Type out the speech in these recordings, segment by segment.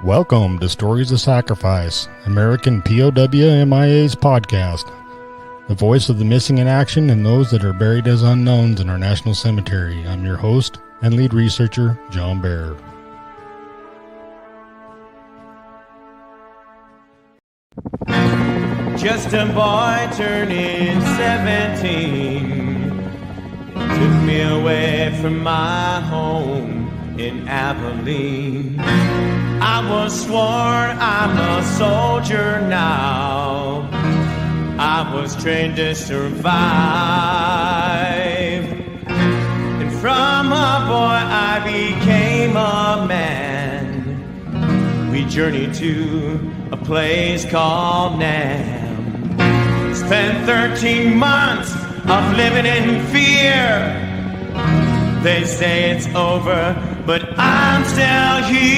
Welcome to Stories of Sacrifice, American POW-MIA's podcast. The voice of the missing in action and those that are buried as unknowns in our national cemetery. I'm your host and lead researcher, John Bear. Just a boy turning 17 took me away from my home in Abilene. I was sworn I'm a soldier now. I was trained to survive. And from a boy I became a man. We journeyed to a place called Nam. Spent 13 months of living in fear. They say it's over, but I'm still here.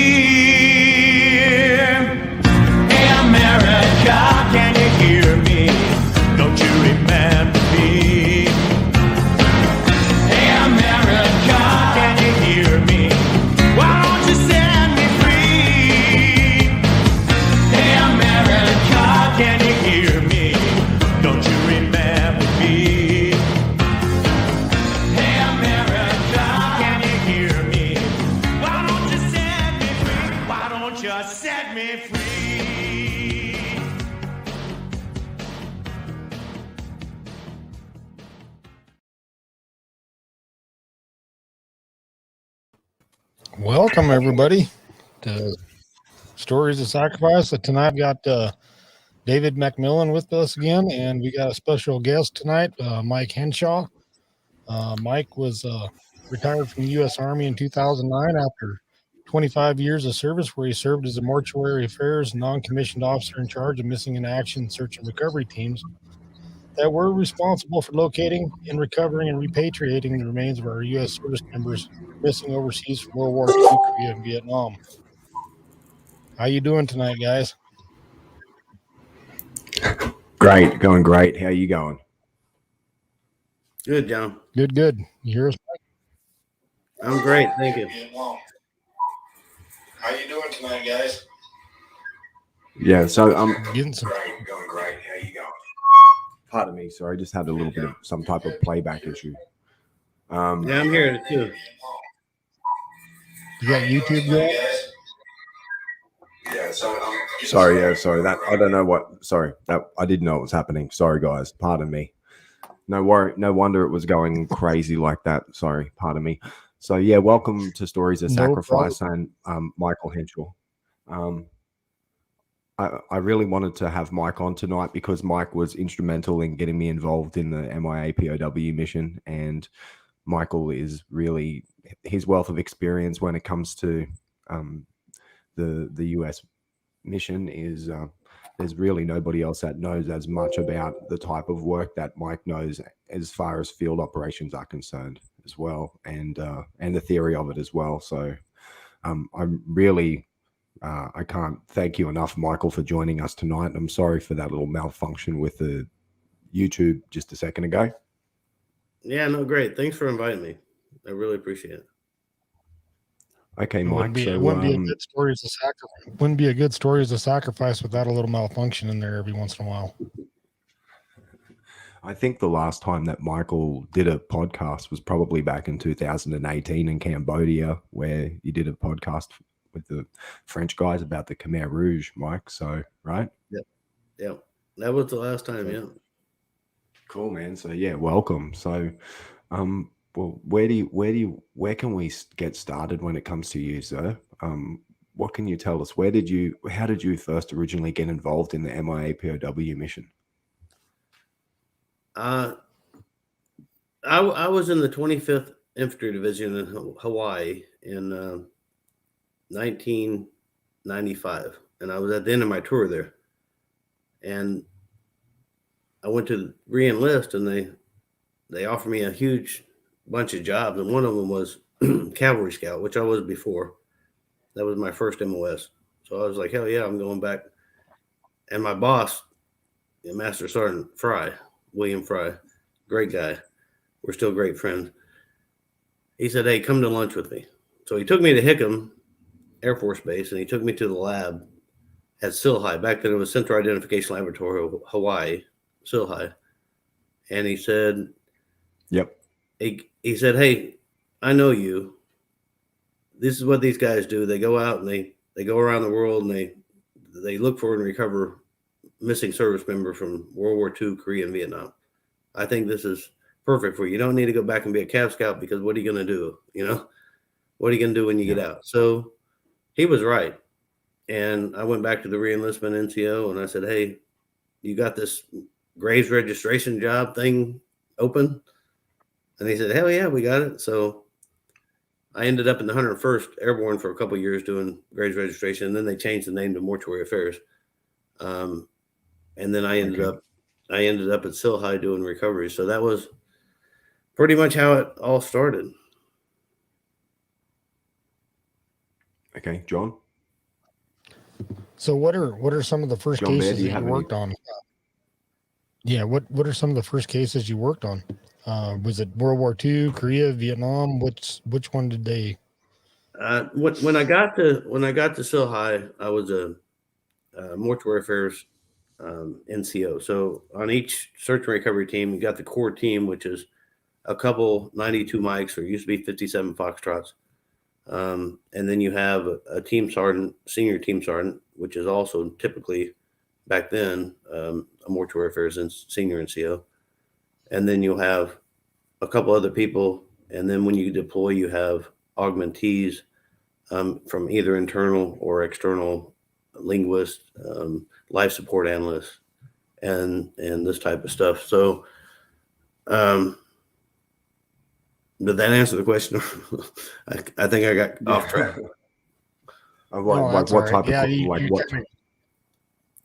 Hey America, can you hear me? Don't you remember me? Hey America, can you hear me? Why don't you set me free? Hey America, can you hear me? Don't you remember me? Hey America, can you hear me? Why don't you set me free? Why don't you set me free? Welcome, everybody, to Stories of Sacrifice. Tonight I've got David MacMillan with us again, and we got a special guest tonight, Mike Henshaw. Mike was retired from the U.S. Army in 2009 after 25 years of service, where he served as a mortuary affairs non-commissioned officer in charge of missing in action search and recovery teams that were responsible for locating and recovering and repatriating the remains of our U.S. service members missing overseas from World War II, Korea, and Vietnam. How you doing tonight, guys? Great, going great. How you going? Good, John. Good, good. You hear us, Mike? I'm great, thank you. How you doing tonight, guys? Yeah, so I'm getting some. Great, going great. How you going? Pardon me, sorry, I just had a little bit of some type of playback issue. Yeah, I'm here too. You got YouTube yet? Yeah, so sorry, that I don't know what. Sorry, that I didn't know what was happening. Sorry, guys, pardon me. No worry, no wonder it was going crazy like that. Sorry, pardon me. So yeah, welcome to Stories of Sacrifice and Michael Henshaw. I really wanted to have Mike on tonight because Mike was instrumental in getting me involved in the MIA POW mission, and Michael is really, his wealth of experience when it comes to the US mission is there's really nobody else that knows as much about the type of work that Mike knows as far as field operations are concerned as well, and the theory of it as well. So I'm really I can't thank you enough, Michael, for joining us tonight. I'm sorry for that little malfunction with the YouTube just a second ago. Yeah, no, great. Thanks for inviting me. I really appreciate it. Okay, Mike. It wouldn't be a good story as a sacrifice. Wouldn't be a good story as a sacrifice without a little malfunction in there every once in a while. I think the last time that Michael did a podcast was probably back in 2018 in Cambodia, where you did a podcast with the French guys about the Khmer Rouge, Mike. So, right? Yep. That was the last time, yeah. Cool, man. So, yeah, welcome. So, well, where can we get started when it comes to you, sir? What can you tell us? How did you first originally get involved in the MIA POW mission? I was in the 25th Infantry Division in Hawaii in 1995, and I was at the end of my tour there, and I went to re-enlist, and they offered me a huge bunch of jobs, and one of them was cavalry scout, which I was before. That was my first MOS, so I was like, hell yeah, I'm going back. And my boss, Master Sergeant William Fry, great guy, we're still great friends. He said, hey, come to lunch with me. So he took me to Hickam Air Force Base, and he took me to the lab at Silhai. Back then it was Central Identification Laboratory, Hawaii, Silhai. And he said, Yep. he said, hey, I know you. This is what these guys do. They go out and they go around the world and they look for and recover missing service members from World War II, Korea, and Vietnam. I think this is perfect for you. You don't need to go back and be a Cav Scout because what are you going to do? You know, what are you going to do when you get out? So he was right. And I went back to the reenlistment NCO and I said, hey, you got this Graves registration job thing open? And he said, hell yeah, we got it. So I ended up in the 101st Airborne for a couple of years doing Graves registration. And then they changed the name to Mortuary Affairs. And then I ended up at Silhai doing recovery. So that was pretty much how it all started. Okay, John. So what are some of the first John, cases do you that have you any- worked on? Yeah, what are some of the first cases you worked on? Was it World War II, Korea, Vietnam? Which one did they? When I got to Silhai, I was a Mortuary Affairs NCO. So on each search and recovery team, you got the core team, which is a couple 92 mics, or used to be 57 Foxtrots. And then you have a team sergeant, senior team sergeant, which is also typically back then a Mortuary Affairs and senior NCO. And then you'll have a couple other people. And then when you deploy, you have augmentees from either internal or external linguists, life support analysts, and this type of stuff. So, did that answer the question? I think I got off track. What type of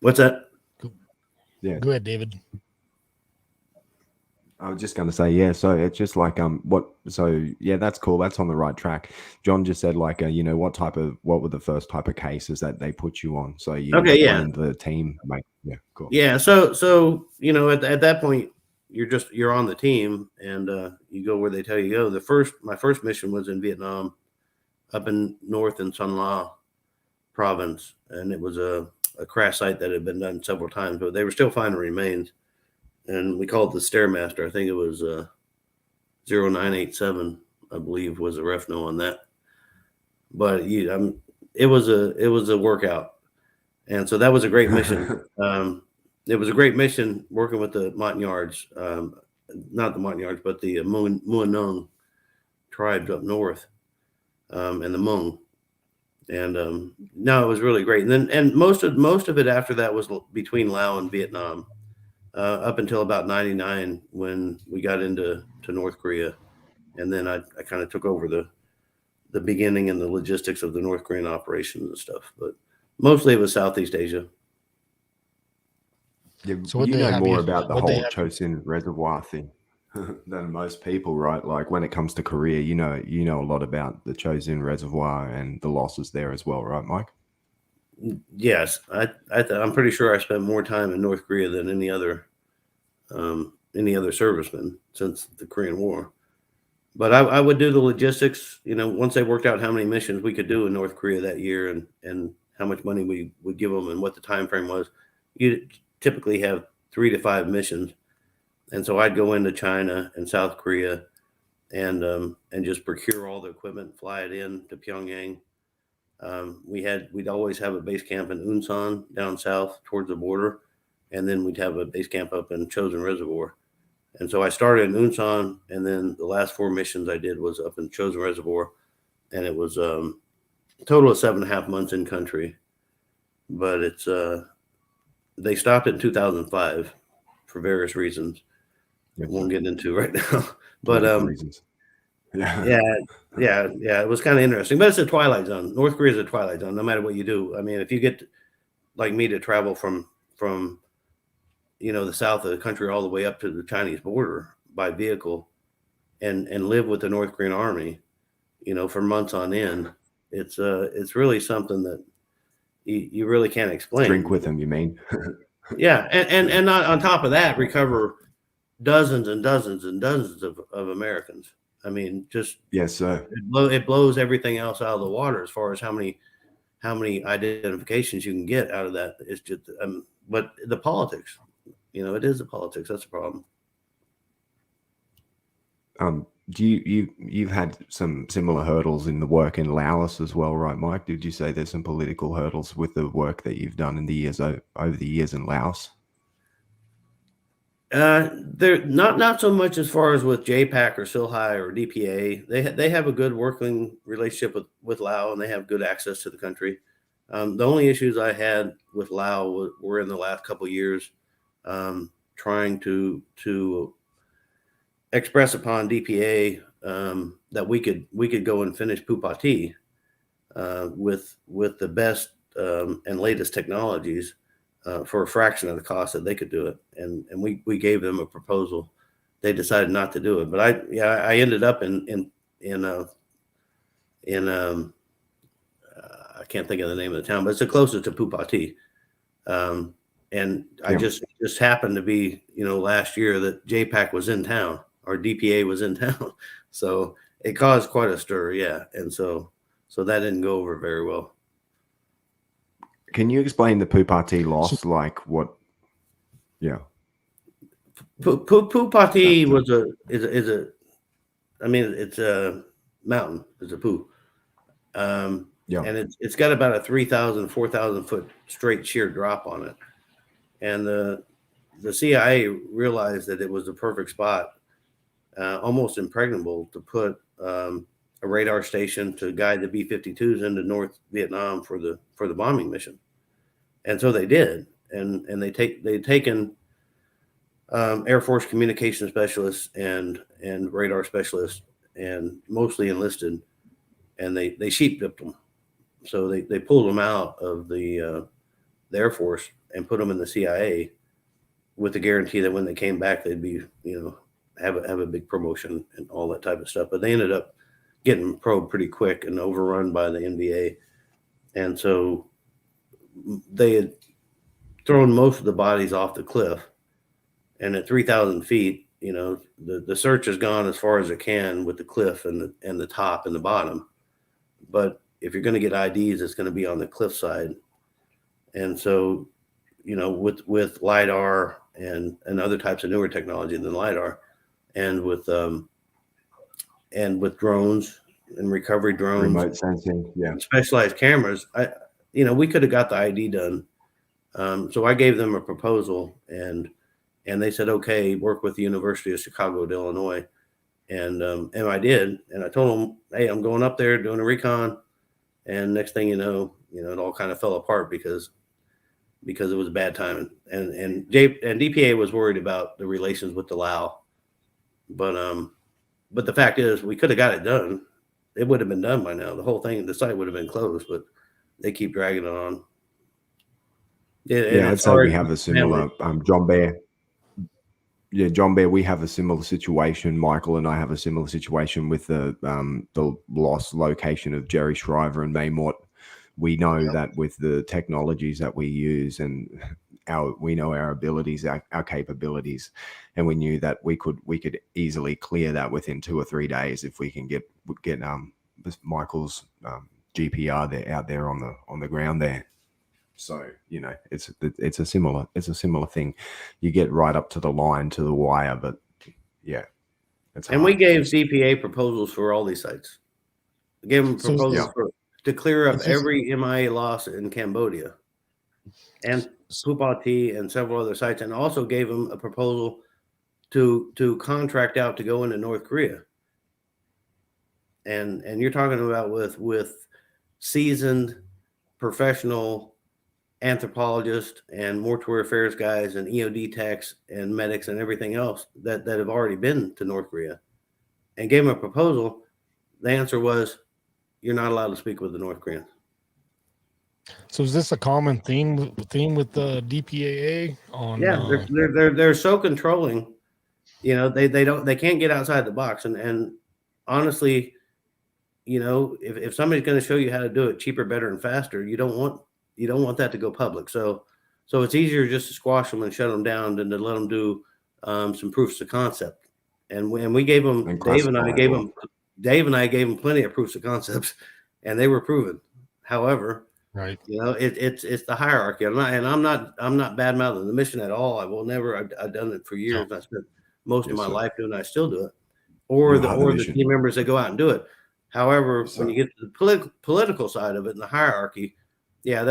What's that? Yeah. Go ahead, David. I was just going to say, yeah. So it's just like that's cool. That's on the right track. John just said what were the first type of cases that they put you on? So you explained the team. Yeah, cool. Yeah. So at that point you're on the team and you go where they tell you to go. My first mission was in Vietnam, up in north in Son La province, and it was a crash site that had been done several times, but they were still finding remains. And we called it the Stairmaster. I think it was 0987, I believe, was the refno on that. But it was a workout, and so that was a great mission. It was a great mission working with the Montagnards, not the Montagnards, but the Muonong tribes up north, and the Hmong. And no, it was really great. And most of it after that was between Laos and Vietnam. Up until about 99 when we got into North Korea. And then I kind of took over the beginning and the logistics of the North Korean operations and stuff. But mostly it was Southeast Asia. Yeah, So you know more about the whole Chosin Reservoir thing than most people, right? Like when it comes to Korea, you know a lot about the Chosin Reservoir and the losses there as well, right, Mike? Yes, I'm pretty sure I spent more time in North Korea than any other serviceman since the Korean War. But I would do the logistics, once they worked out how many missions we could do in North Korea that year and how much money we would give them and what the time frame was. You typically have 3 to 5 missions, and so I'd go into China and South Korea and just procure all the equipment, fly it in to Pyongyang. We'd always have a base camp in Unsan down south towards the border, and then we'd have a base camp up in Chosin Reservoir. And so I started in Unsan, and then the last 4 missions I did was up in Chosin Reservoir, and it was a total of 7.5 months in country. But it's they stopped it in 2005 for various reasons. I won't get into right now, but reasons. Yeah, it was kind of interesting, but it's a twilight zone. North Korea is a twilight zone, no matter what you do. I mean, if you get like me to travel from the south of the country all the way up to the Chinese border by vehicle and live with the North Korean Army, for months on end, it's really something that you really can't explain. Drink with them, you mean? Yeah, and not on top of that, recover dozens and dozens and dozens of Americans. I mean, just yes, sir. It blows everything else out of the water as far as how many how many identifications you can get out of that. It's just, but the politics, it is the politics. That's the problem. You've had some similar hurdles in the work in Laos as well, right, Mike? Did you say there's some political hurdles with the work that you've done in the years over the years in Laos? They're not so much as far as with JPAC or Silhai or DPA. They have a good working relationship with Laos, and they have good access to the country. The only issues I had with Laos were in the last couple of years, trying to express upon DPA that we could go and finish POW-MIA with the best and latest technologies for a fraction of the cost that they could do it, and we gave them a proposal. They decided not to do it, but I ended up in I can't think of the name of the town, but it's the closest to POW-MIA. And I just happened to be, last year that JPAC was in town, or DPA was in town. So it caused quite a stir. Yeah. And so that didn't go over very well. Can you explain the POW-MIA loss? Like what? Yeah. POW-MIA it's a mountain. It's a POW. And it's got about a 3,000, 4,000 foot straight sheer drop on it. And the CIA realized that it was the perfect spot, almost impregnable, to put a radar station to guide the B-52s into North Vietnam for the bombing mission. And so they did. And they'd taken Air Force communication specialists and radar specialists, and mostly enlisted, and they sheep-dipped them. So they pulled them out of the Air Force and put them in the CIA with the guarantee that when they came back, they'd be, have a big promotion and all that type of stuff. But they ended up getting probed pretty quick and overrun by the NVA. And so they had thrown most of the bodies off the cliff. And at 3,000 feet, the search has gone as far as it can with the cliff and the top and the bottom. But if you're going to get IDs, it's going to be on the cliff side. And so, with LiDAR and other types of newer technology than LiDAR, and with drones and recovery drones, remote sensing, specialized cameras, we could have got the ID done. So I gave them a proposal, and they said, okay, work with the University of Chicago at Illinois. And I did. And I told them, hey, I'm going up there doing a recon. And next thing you know, it all kind of fell apart because it was bad timing. And DPA was worried about the relations with the Lao. But the fact is, we could have got it done. It would have been done by now. The whole thing, the site would have been closed, but they keep dragging it on. I'd say we have a similar John Bear. Yeah, John Bear, we have a similar situation. Michael and I have a similar situation with the lost location of Jerry Shriver and Maymort. We know that with the technologies that we use, and we know our abilities, our capabilities, and we knew that we could easily clear that within 2 or 3 days if we can get Michael's GPR out there on the ground there. So it's a similar thing. You get right up to the line, to the wire, but yeah. And we gave DPA proposals for all these sites. We gave them proposals to clear up every MIA loss in Cambodia and POW-MIA and several other sites, and also gave them a proposal to contract out to go into North Korea. And you're talking about with seasoned professional anthropologists and mortuary affairs guys and EOD techs and medics and everything else that have already been to North Korea, and gave them a proposal. The answer was, you're not allowed to speak with the North Koreans. So is this a common theme with the DPAA on? Yeah, they're so controlling. They can't get outside the box. And honestly, if somebody's going to show you how to do it cheaper, better, and faster, you don't want that to go public. So it's easier just to squash them and shut them down than to let them do some proofs of concept. And we gave them, Dave and I gave them plenty of proofs of concepts, and they were proven. However, Right. You know, it's the hierarchy. I'm not bad mouthing the mission at all. I will never. I've done it for years. I spent most of Yes, my sir. life doing it. I still do it. Or You the have a or the mission. team members that go out and do it. However, Yes, when sir. you get to the political side of it and the hierarchy, yeah,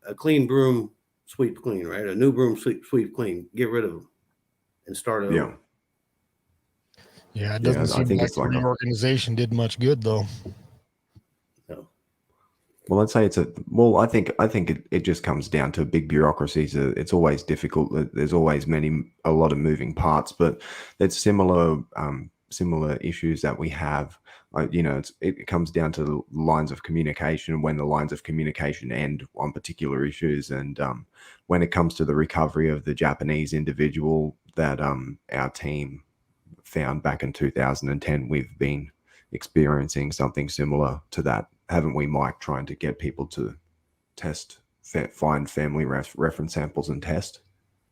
a clean broom sweep clean, right? A new broom sweep clean. Get rid of them and start over. Yeah. Yeah, it Yeah, doesn't I seem think like it's the like a, reorganization did much good, though. No. well, I'd say I think it just comes down to big bureaucracies. It's always difficult. There's always a lot of moving parts, but there's similar issues that we have. You know, it comes down to the lines of communication, when the lines of communication end on particular issues. And when it comes to the recovery of the Japanese individual that our team found back in 2010, we've been experiencing something similar to that, haven't we, Mike? Trying to get people to find family reference samples and test.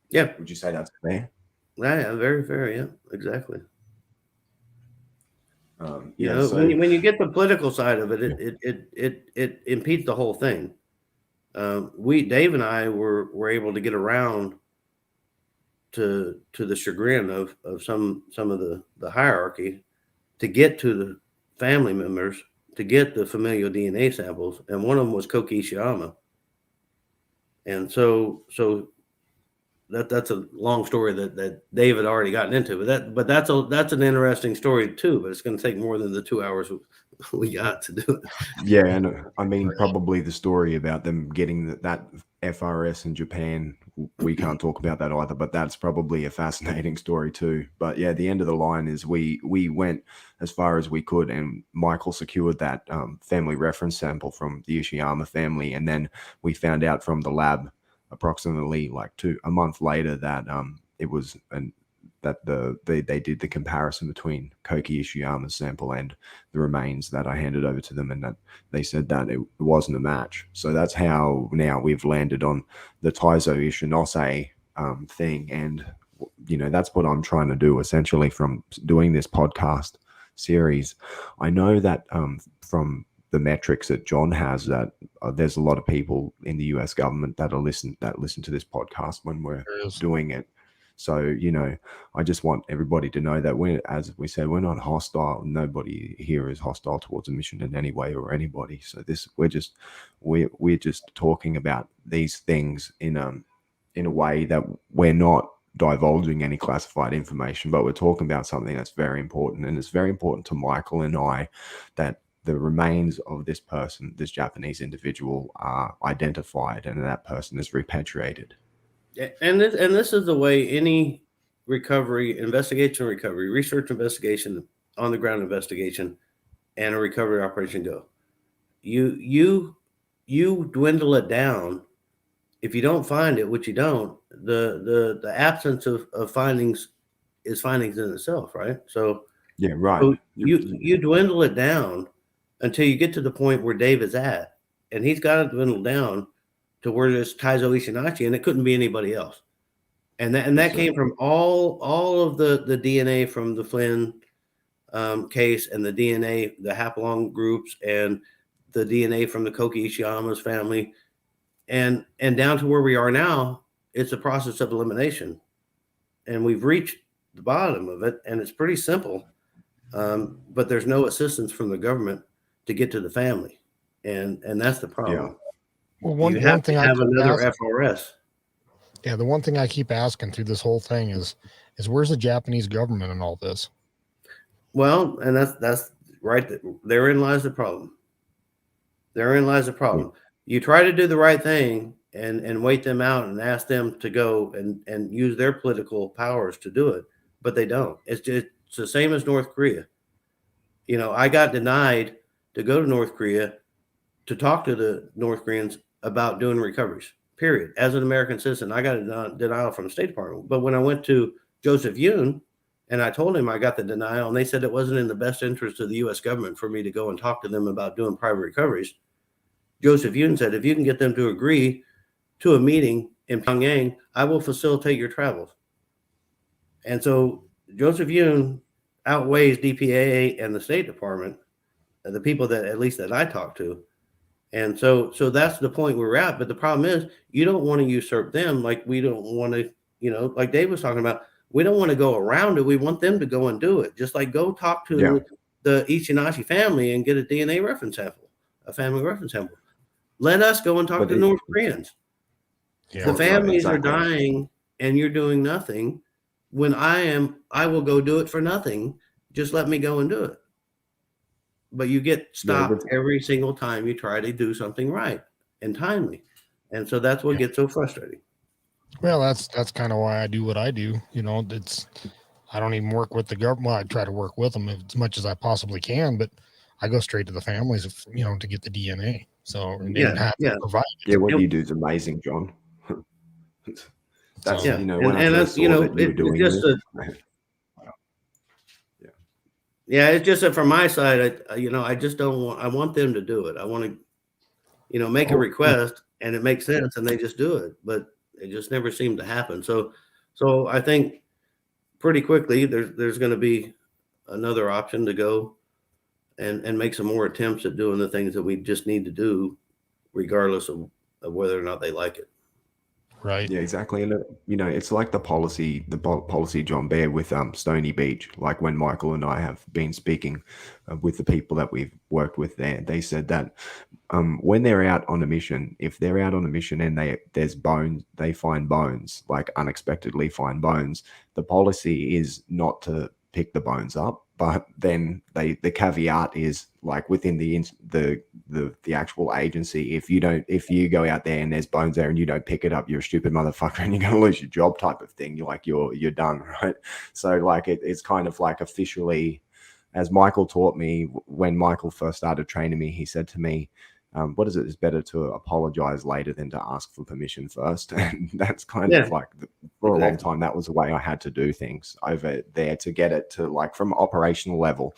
Yeah. Would you say that's fair? Yeah, very fair. Yeah, exactly. You Yeah. know, So when you get the political side of it, it impedes the whole thing. Dave and I were able to get around to the chagrin of some of the hierarchy to get to the family members, to get the familial DNA samples, and one of them was Koki Ishiyama. And so that's a long story that Dave had already gotten into, but that's an interesting story too. But it's going to take more than the 2 hours we got to do it. yeah, and I mean, probably the story about them getting that FRS in Japan, we can't talk about that either, but that's probably a fascinating story too. But yeah, the end of the line is we went as far as we could, and Michael secured that family reference sample from the Ishiyama family, and then we found out from the lab approximately like a month later that it was that they did the comparison between Koki Ishiyama's sample and the remains that I handed over to them, and that they said that it wasn't a match. So that's how now we've landed on the Taizo Ishinose thing. And, you know, that's what I'm trying to do essentially from doing this podcast series. I know that from the metrics that John has, that there's a lot of people in the US government that listen to this podcast when we're doing it. So, you know, I just want everybody to know that as we said, we're not hostile. Nobody here is hostile towards a mission in any way or anybody. So we're just talking about these things in a way that we're not divulging any classified information, but we're talking about something that's very important. And it's very important to Michael and I that the remains of this person, this Japanese individual, are identified and that person is repatriated. And this is the way any investigation, research investigation, on the ground investigation, and a recovery operation go. You dwindle it down. If you don't find it, which you don't, the absence of findings is findings in itself, right? So yeah, right. So you dwindle it down until you get to the point where Dave is at, and he's got to dwindle down to where there's Taizo Ishinachi, and it couldn't be anybody else. And that came from all of the DNA from the Flynn case, and the DNA, the Hapalong groups, and the DNA from the Koki Ishiyama's family, and down to where we are now. It's a process of elimination, and we've reached the bottom of it, and it's pretty simple. But there's no assistance from the government to get to the family, and that's the problem. Yeah. Well, one thing I have another FRS. Yeah, the one thing I keep asking through this whole thing is where's the Japanese government in all this? Well, and that's right. Therein lies the problem. Therein lies the problem. You try to do the right thing and wait them out and ask them to go and use their political powers to do it, but they don't. It's the same as North Korea. You know, I got denied to go to North Korea to talk to the North Koreans about doing recoveries, period. As an American citizen, I got a denial from the State Department. But when I went to Joseph Yoon and I told him I got the denial, and they said it wasn't in the best interest of the U.S. government for me to go and talk to them about doing private recoveries, Joseph Yoon said, if you can get them to agree to a meeting in Pyongyang, I will facilitate your travels. And so Joseph Yoon outweighs DPA and the State Department, the people that at least that I talked to. And so that's the point where we're at. But the problem is you don't want to usurp them. Like we don't want to, like Dave was talking about, we don't want to go around it. We want them to go and do it. Just like go talk to the Ichinashi family and get a DNA reference sample, a family reference sample. Let us go and talk to North Koreans. Yeah, the families are dying and you're doing nothing. When I will go do it for nothing. Just let me go and do it. But you get stopped every single time you try to do something right and timely. And so that's what gets so frustrating. Well, that's kind of why I do what I do. I don't even work with the government. Well, I try to work with them as much as I possibly can, but I go straight to the families, to get the DNA. So and have to provide it. Yeah, what you do is amazing, John. That's So, when I first saw that you were doing this. Yeah, it's just that from my side, I just don't want. I want them to do it. I want to, make a request, and it makes sense, and they just do it. But it just never seemed to happen. So I think pretty quickly there's going to be another option to go and make some more attempts at doing the things that we just need to do, regardless of whether or not they like it. Right. Yeah, exactly. And it's like the policy, John Bear, with Stony Beach. Like when Michael and I have been speaking with the people that we've worked with there, they said that when they're out on a mission, if they're out on a mission and there's bones, they find bones, like unexpectedly find bones, the policy is not to pick the bones up, but then the caveat is like within the actual agency, if you go out there and there's bones there and you don't pick it up, you're a stupid motherfucker and you're going to lose your job type of thing. You're done, right? So like it's kind of like officially, as Michael taught me when Michael first started training me, he said to me, what is it? It's better to apologize later than to ask for permission first. And that's kind of like, for a long time, that was the way I had to do things over there to get it to like from operational level.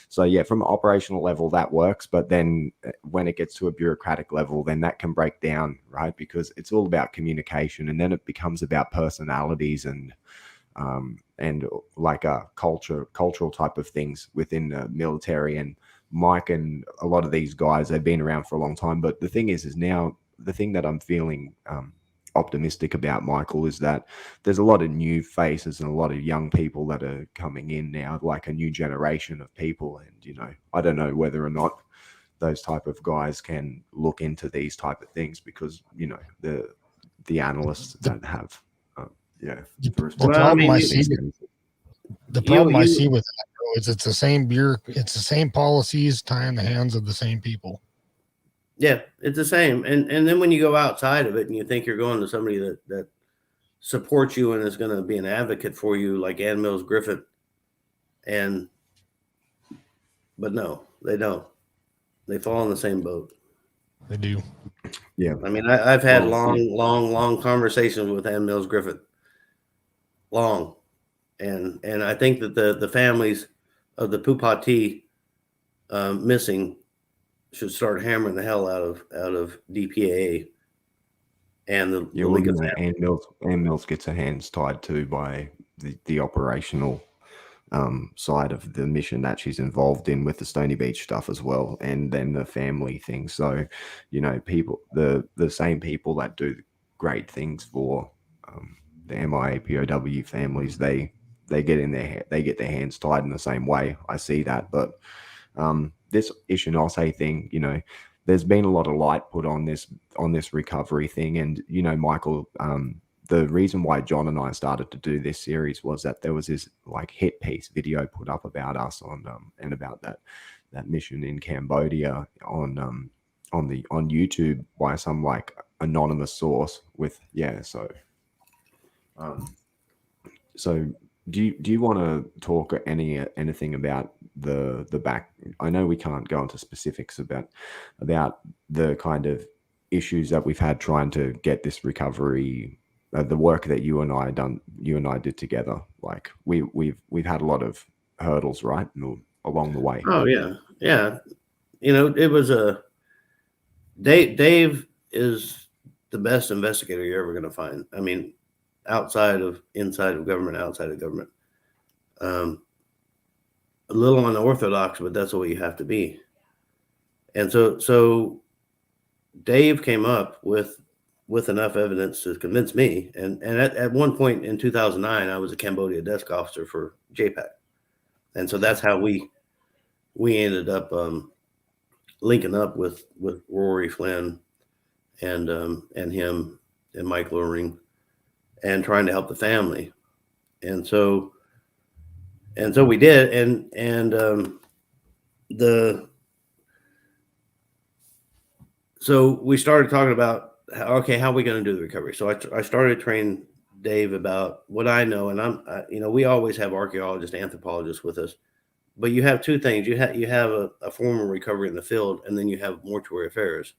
So yeah, from operational level, that works. But then when it gets to a bureaucratic level, then that can break down, right? Because it's all about communication, and then it becomes about personalities and like a cultural type of things within the military. And Mike and a lot of these guys, they've been around for a long time. But the thing is now the thing that I'm feeling optimistic about, Michael, is that there's a lot of new faces and a lot of young people that are coming in now, like a new generation of people. And, I don't know whether or not those type of guys can look into these type of things because, the analysts don't have, the problem I see with that is it's the same policies tying the hands of the same people. Yeah, it's the same. And then when you go outside of it and you think you're going to somebody that supports you and is going to be an advocate for you, like Ann Mills Griffith, but no, they don't. They fall in the same boat. They do. Yeah. I mean, I've had long conversations with Ann Mills Griffith. Long. And I think that the families of the Pupati missing should start hammering the hell out of DPAA and the League of Families. Ann Mills gets her hands tied too by the operational side of the mission that she's involved in with the Stony Beach stuff as well, and then the family thing. So, people, the same people that do great things for the MIA POW families, they get their hands tied in the same way. I see that, but this Ishinose thing, there's been a lot of light put on this recovery thing, and Michael, the reason why John and I started to do this series was that there was this like hit piece video put up about us on and about that mission in Cambodia on YouTube by some like anonymous source with so do you want to talk anything about the back? I know we can't go into specifics about the kind of issues that we've had trying to get this recovery, the work that you and I did together. Like we've had a lot of hurdles, right, along the way. Oh yeah. It was Dave is the best investigator you're ever going to find. I mean, inside of government, outside of government. A little unorthodox, but that's the way you have to be. And so Dave came up with enough evidence to convince me. And at one point in 2009, I was a Cambodia desk officer for JPAC. And so that's how we ended up linking up with Rory Flynn and him and Mike Luring and trying to help the family. And so we did. So we started talking about, how are we going to do the recovery? So I started training Dave about what I know. And we always have archaeologists, anthropologists with us, but you have two things. You have a formal recovery in the field, and then you have mortuary affairs.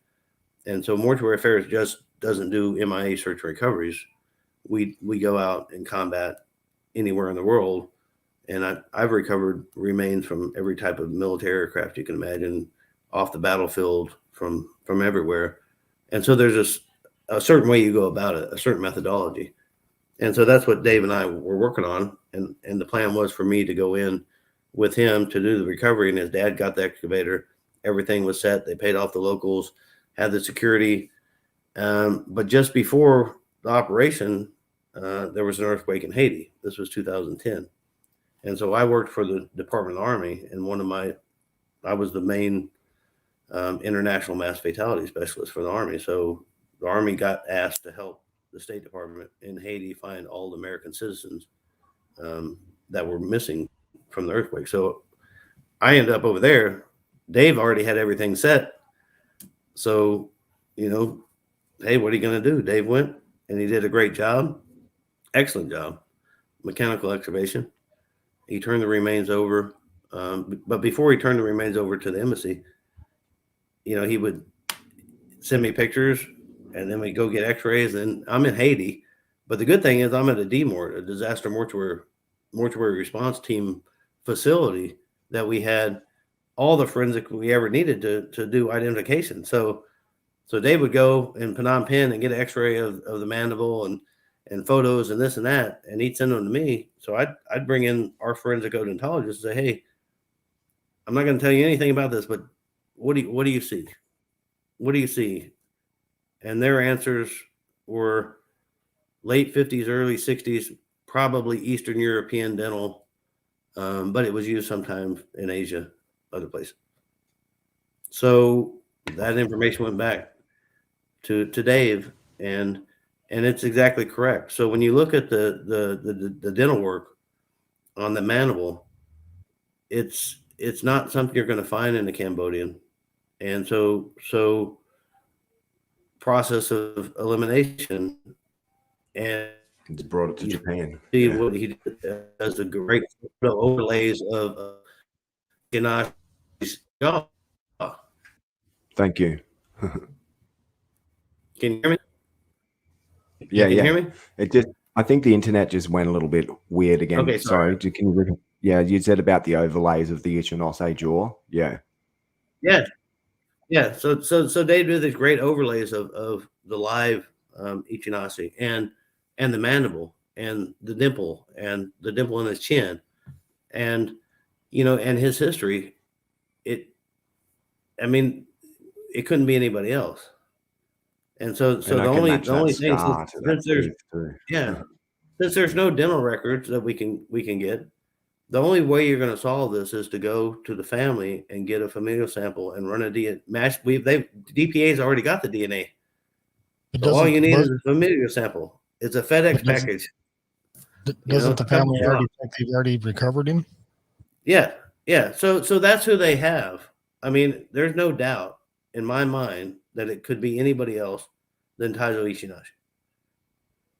And so mortuary affairs just doesn't do MIA search and recoveries. We go out and combat anywhere in the world. And I've recovered remains from every type of military aircraft you can imagine, off the battlefield, from everywhere. And so there's a certain way you go about it, a certain methodology. And so that's what Dave and I were working on. And the plan was for me to go in with him to do the recovery. And his dad got the excavator. Everything was set. They paid off the locals, had the security. But just before the operation, there was an earthquake in Haiti. This was 2010. And so I worked for the Department of the Army, and I was the main international mass fatality specialist for the Army. So the Army got asked to help the State Department in Haiti find all the American citizens that were missing from the earthquake. So I ended up over there. Dave already had everything set. So, hey, what are you going to do? Dave went, and he did a great job. Excellent job. Mechanical excavation. He turned the remains over. But before he turned the remains over to the embassy, he would send me pictures, and then we go get x-rays. And I'm in Haiti. But the good thing is I'm at a DMOR, a disaster mortuary response team facility, that we had all the forensic we ever needed to do identification. So Dave would go in Phnom Penh and get an x-ray of the mandible and photos and this and that, and he'd send them to me. So I'd bring in our forensic odontologist and say, hey, I'm not going to tell you anything about this, but what do you see? What do you see? And their answers were late 50s, early 60s, probably Eastern European dental, but it was used sometimes in Asia, other places. So that information went back to Dave, and it's exactly correct. So when you look at the dental work on the mandible, it's not something you're going to find in a Cambodian. And so process of elimination, and It's brought it to Japan. see what he does, a great overlays of Ganache's jaw. Thank you. Can you hear me? Yeah, Can you hear me? I think the internet just went a little bit weird again. Okay, sorry. Can you you said about the overlays of the Ichinose jaw. Yeah. Yeah. So they do these great overlays of the live Ichinose and the mandible and the dimple in his chin, and and his history. It couldn't be anybody else. And so the only thing, since there's no dental records that we can get, the only way you're going to solve this is to go to the family and get a familial sample and run a DNA match. DPA's already got the DNA. So all you need is a familial sample. It's a FedEx package. Doesn't the family already think they've already recovered him? Yeah. So that's who they have. There's no doubt in my mind that it could be anybody else than Taizo Ichinose.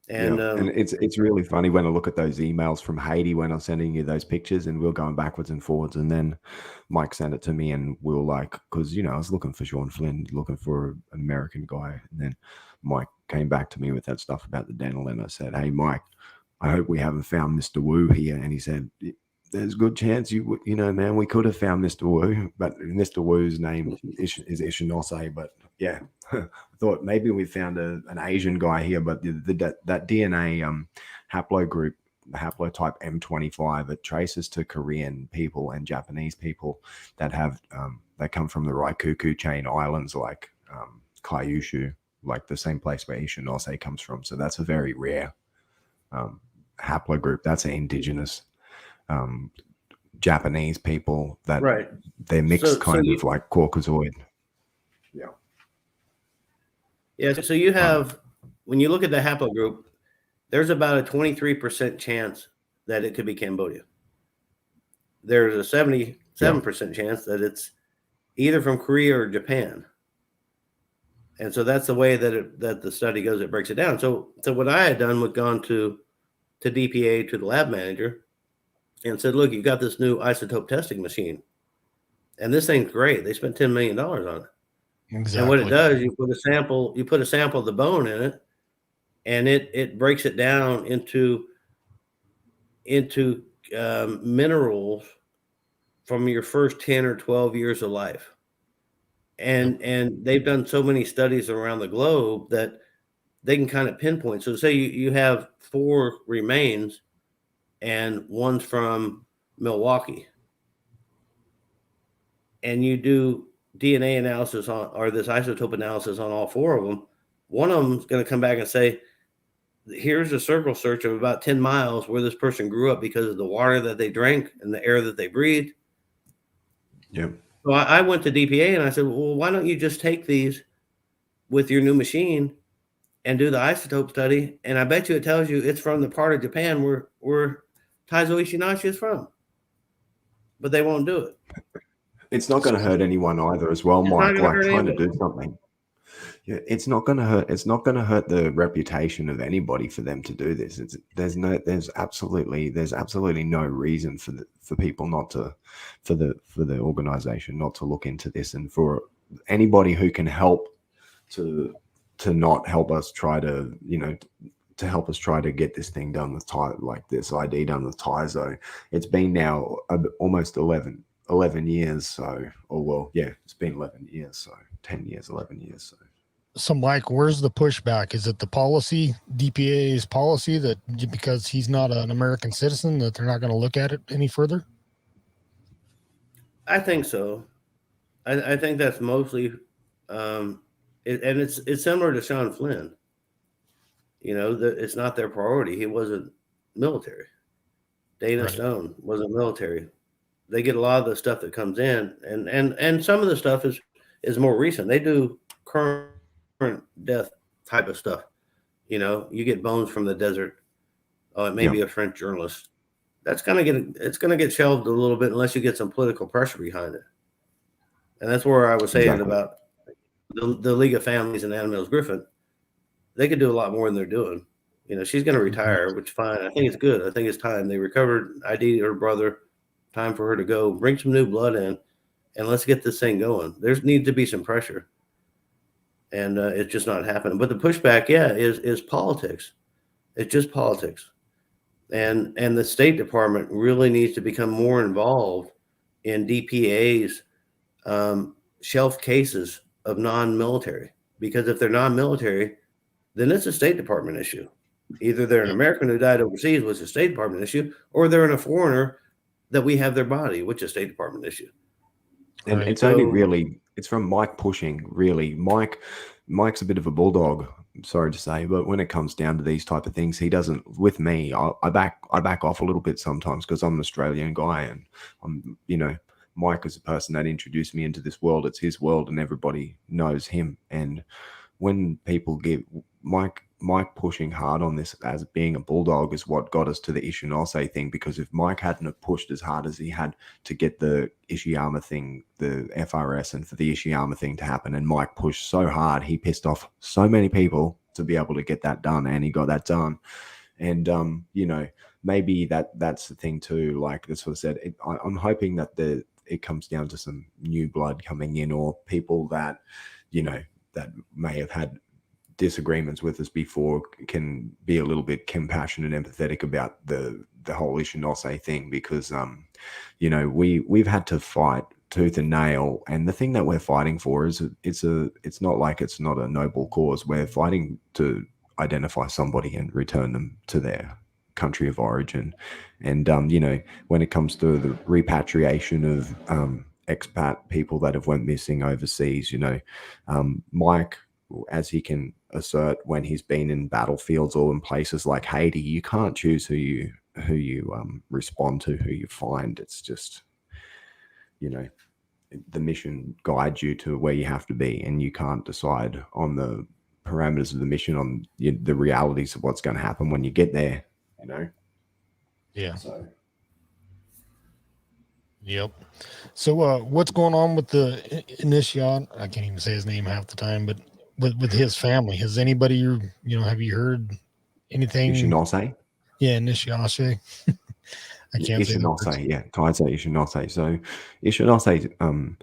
And it's really funny when I look at those emails from Haiti when I'm sending you those pictures, and we're going backwards and forwards, and then Mike sent it to me, and we were like, because I was looking for Sean Flynn, looking for an American guy, and then Mike came back to me with that stuff about the dental, and I said, hey Mike, I hope we haven't found Mr. Wu here. And he said, there's a good chance man, we could have found Mr. Wu, but Mr. Wu's name is Ichinose. But yeah, I thought maybe we found an Asian guy here, but that DNA haplogroup, haplotype M25, it traces to Korean people and Japanese people that have that come from the Raikuku chain islands, like Kyushu, like the same place where Ishinose comes from. So that's a very rare haplogroup. That's an indigenous Japanese people that Right. they're mixed So kind of like Caucasoid. Yeah. Yeah. So you have, when you look at the haplogroup, there's about a 23% chance that it could be Cambodia. There's a 77% chance that it's either from Korea or Japan. And so that's the way that the study goes. It breaks it down. So what I had done was gone to DPA, to the lab manager, and said, look, you got this new isotope testing machine, and this thing's great. They spent $10 million on it. Exactly. And what it does, you put a sample of the bone in it, and it breaks it down into minerals from your first 10 or 12 years of life. And they've done so many studies around the globe that they can kind of pinpoint. So say you have 4 remains and one's from Milwaukee, and you do DNA analysis on, or this isotope analysis on all 4 of them, one of them is going to come back and say, here's a circle search of about 10 miles where this person grew up because of the water that they drank and the air that they breathed. Yep. So I went to DPA and I said, well, why don't you just take these with your new machine and do the isotope study? And I bet you it tells you it's from the part of Japan where Taizo Ishinashi is from. But they won't do it. It's not going to hurt anyone either as well, Mike, like trying to do something. Yeah, it's not going to hurt. It's not going to hurt the reputation of anybody for them to do this. There's absolutely no reason for people not to, for the organization not to look into this, and for anybody who can help to not help us try to, to help us try to get this thing done with like this ID done with Taizo. It's been now almost 11 years. So, it's been 11 years. So 10 years, 11 years. So, Mike, where's the pushback? Is it the policy, DPA's policy, that because he's not an American citizen, that they're not going to look at it any further? I think so. I think that's mostly, and it's similar to Sean Flynn. It's not their priority. He wasn't military. Dana Stone wasn't military. They get a lot of the stuff that comes in, and some of the stuff is more recent. They do current death type of stuff. You get bones from the desert. Oh, it may be a French journalist. It's gonna get shelved a little bit unless you get some political pressure behind it. And that's where I was saying about the League of Families and Anna Mills Griffin. They could do a lot more than they're doing. She's going to retire, which is fine. I think it's good. I think it's time. They recovered, ID'd her brother. Time for her to go. Bring some new blood in, and let's get this thing going. There needs to be some pressure, and it's just not happening. But the pushback, is politics. It's just politics, and the State Department really needs to become more involved in DPA's shelf cases of non-military, because if they're non-military, then it's a State Department issue. Either they're an American who died overseas, which is a State Department issue, or they're a foreigner that we have their body, which is a State Department issue. And it's only really, it's from Mike pushing, really. Mike's a bit of a bulldog, I'm sorry to say, but when it comes down to these type of things, he doesn't, with me, I back off a little bit sometimes because I'm an Australian guy, and I'm, Mike is a person that introduced me into this world. It's his world and everybody knows him. And when people give Mike pushing hard on this as being a bulldog is what got us to the Ishinose thing, because if Mike hadn't have pushed as hard as he had to get the Ishiyama thing, the FRS, and for the Ishiyama thing to happen, and Mike pushed so hard, he pissed off so many people to be able to get that done, and he got that done. And maybe that's the thing too, like that's what I said. I'm hoping that it comes down to some new blood coming in, or people that that may have had disagreements with us before can be a little bit compassionate and empathetic about the whole Ishinose thing, because we've had to fight tooth and nail, and the thing that we're fighting for is it's not like it's not a noble cause. We're fighting to identify somebody and return them to their country of origin. And when it comes to the repatriation of expat people that have went missing overseas, Mike as he can assert when he's been in battlefields or in places like Haiti, you can't choose who you respond to, who you find. It's just, you know, the mission guides you to where you have to be, and you can't decide on the parameters of the mission, on the realities of what's going to happen when you get there, you know? Yeah. So, Yep. So, what's going on with the initiate? I can't even say his name half the time, but with his family, has anybody, have you heard anything? Ishinose? Yeah, initiate. I can't say the words. Ishinose, yeah. Taizé Ishinose. So, Ishinose,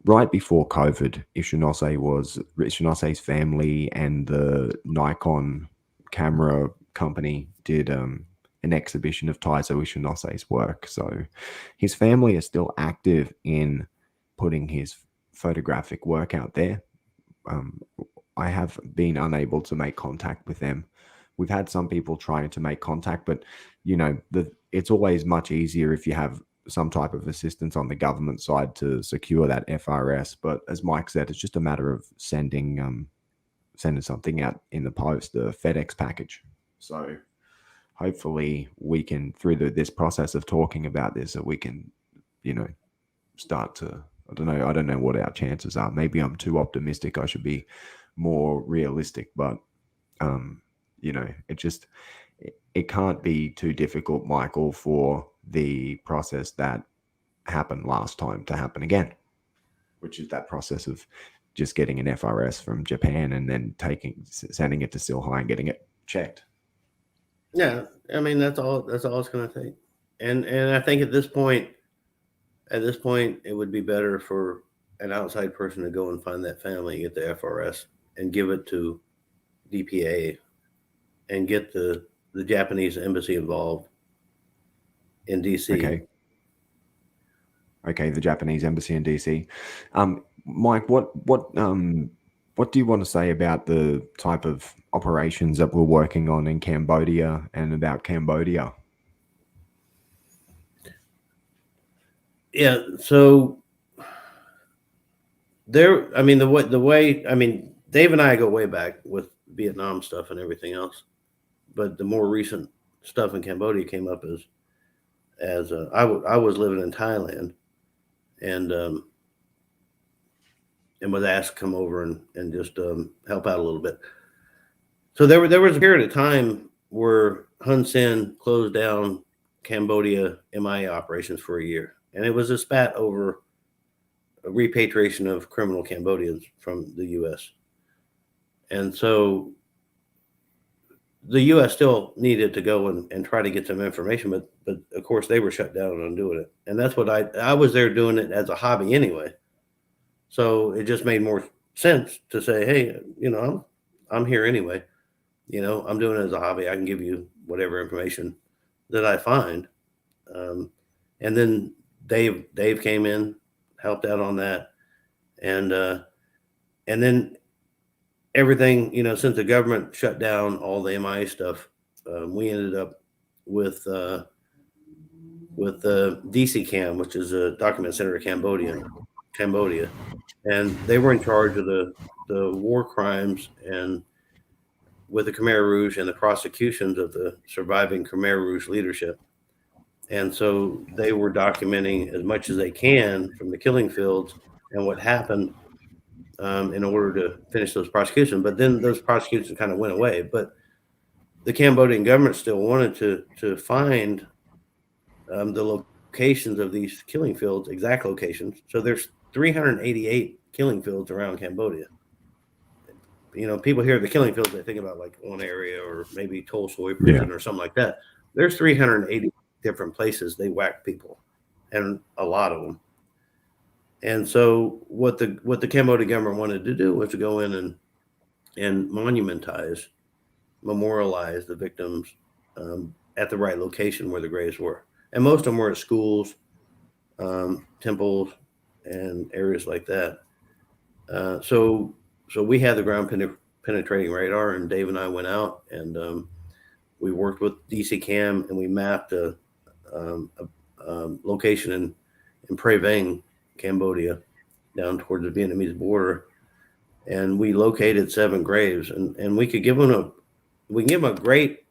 right before COVID, Ishinose's family and the Nikon camera company did an exhibition of Taizo Ishinose's work. So his family is still active in putting his photographic work out there. I have been unable to make contact with them. We've had some people trying to make contact, but it's always much easier if you have some type of assistance on the government side to secure that FRS. But as Mike said, it's just a matter of sending something out in the post, the FedEx package. So hopefully we can, through this process of talking about this, that we can, start to, I don't know what our chances are. Maybe I'm too optimistic. I should be more realistic, but it can't be too difficult, Michael, for the process that happened last time to happen again, which is that process of just getting an FRS from Japan and then sending it to Silhai and getting it checked. Yeah, I mean that's all it's going to take, and I think at this point, it would be better for an outside person to go and find that family, get the FRS, and give it to DPA, and get the Japanese embassy involved in DC. Okay, the Japanese embassy in DC. Mike, what do you want to say about the type of operations that we're working on in Cambodia and about Cambodia? Yeah, so the way Dave and I go way back with Vietnam stuff and everything else, but the more recent stuff in Cambodia came up as I was living in Thailand and was asked to come over and just help out a little bit. So there was a period of time where Hun Sen closed down Cambodia MIA operations for a year, and it was a spat over a repatriation of criminal Cambodians from the U.S. And so the U.S. still needed to go and try to get some information, but of course they were shut down on doing it. And that's what I was there doing it as a hobby anyway. So it just made more sense to say, hey, I'm here anyway. I'm doing it as a hobby. I can give you whatever information that I find. And then Dave came in, helped out on that. And then everything, since the government shut down all the MIA stuff, we ended up with DC Cam, which is a document center of Cambodia. And they were in charge of the war crimes and with the Khmer Rouge and the prosecutions of the surviving Khmer Rouge leadership. And so they were documenting as much as they can from the killing fields and what happened in order to finish those prosecutions. But then those prosecutions kind of went away. But the Cambodian government still wanted to find the locations of these killing fields, exact locations. So there's 388 killing fields around Cambodia. People hear the killing fields, they think about like one area or maybe Tolstoy prison or something like that. There's 380 different places they whack people, and a lot of them. And so what the Cambodian government wanted to do was to go in and memorialize the victims at the right location where the graves were. And most of them were at schools, temples, and areas like that. So we had the ground penetrating radar, and Dave and I went out and we worked with DC Cam, and we mapped a location in Pre Vang, Cambodia, down towards the Vietnamese border. and we located 7 graves, and we can give them a great,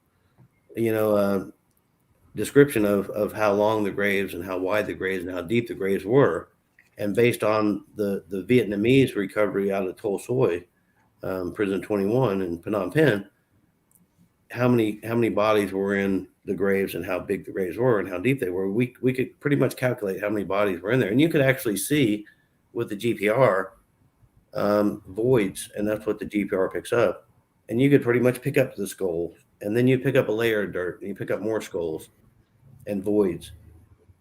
description of how long the graves and how wide the graves and how deep the graves were, and based on the Vietnamese recovery out of Tol Soi, Prison 21 in Phnom Penh, how many bodies were in the graves and how big the graves were and how deep they were. We could pretty much calculate how many bodies were in there, and you could actually see with the GPR voids, and that's what the GPR picks up. And you could pretty much pick up the skulls, and then you pick up a layer of dirt, and you pick up more skulls and voids.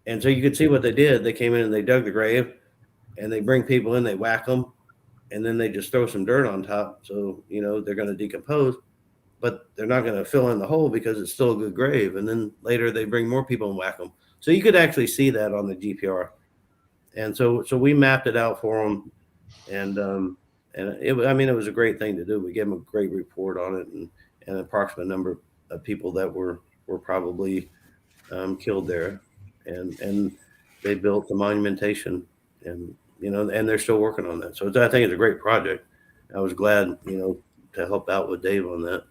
And so you could see what they did. They came in and they dug the grave, and they bring people in, they whack them, and then they just throw some dirt on top. So, they're going to decompose, but they're not going to fill in the hole because it's still a good grave. And then later they bring more people and whack them. So you could actually see that on the GPR. And so we mapped it out for them. And it was a great thing to do. We gave them a great report on it, and an approximate number of people that were probably killed there, and they built the monumentation, and and they're still working on that. So I think it's a great project. I was glad to help out with Dave on that.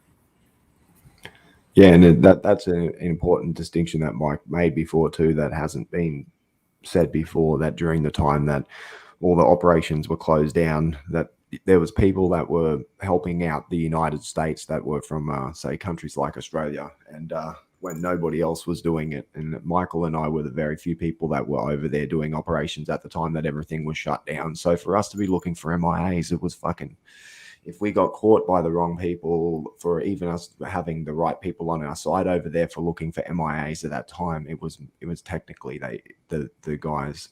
Yeah, and that's an important distinction that Mike made before too, that hasn't been said before, that during the time that all the operations were closed down, that there was people that were helping out the United States that were from, say, countries like Australia, and when nobody else was doing it. And Michael and I were the very few people that were over there doing operations at the time that everything was shut down. So for us to be looking for MIAs, it was fucking... If we got caught by the wrong people, for even us having the right people on our side over there for looking for MIAs at that time, it was technically the guys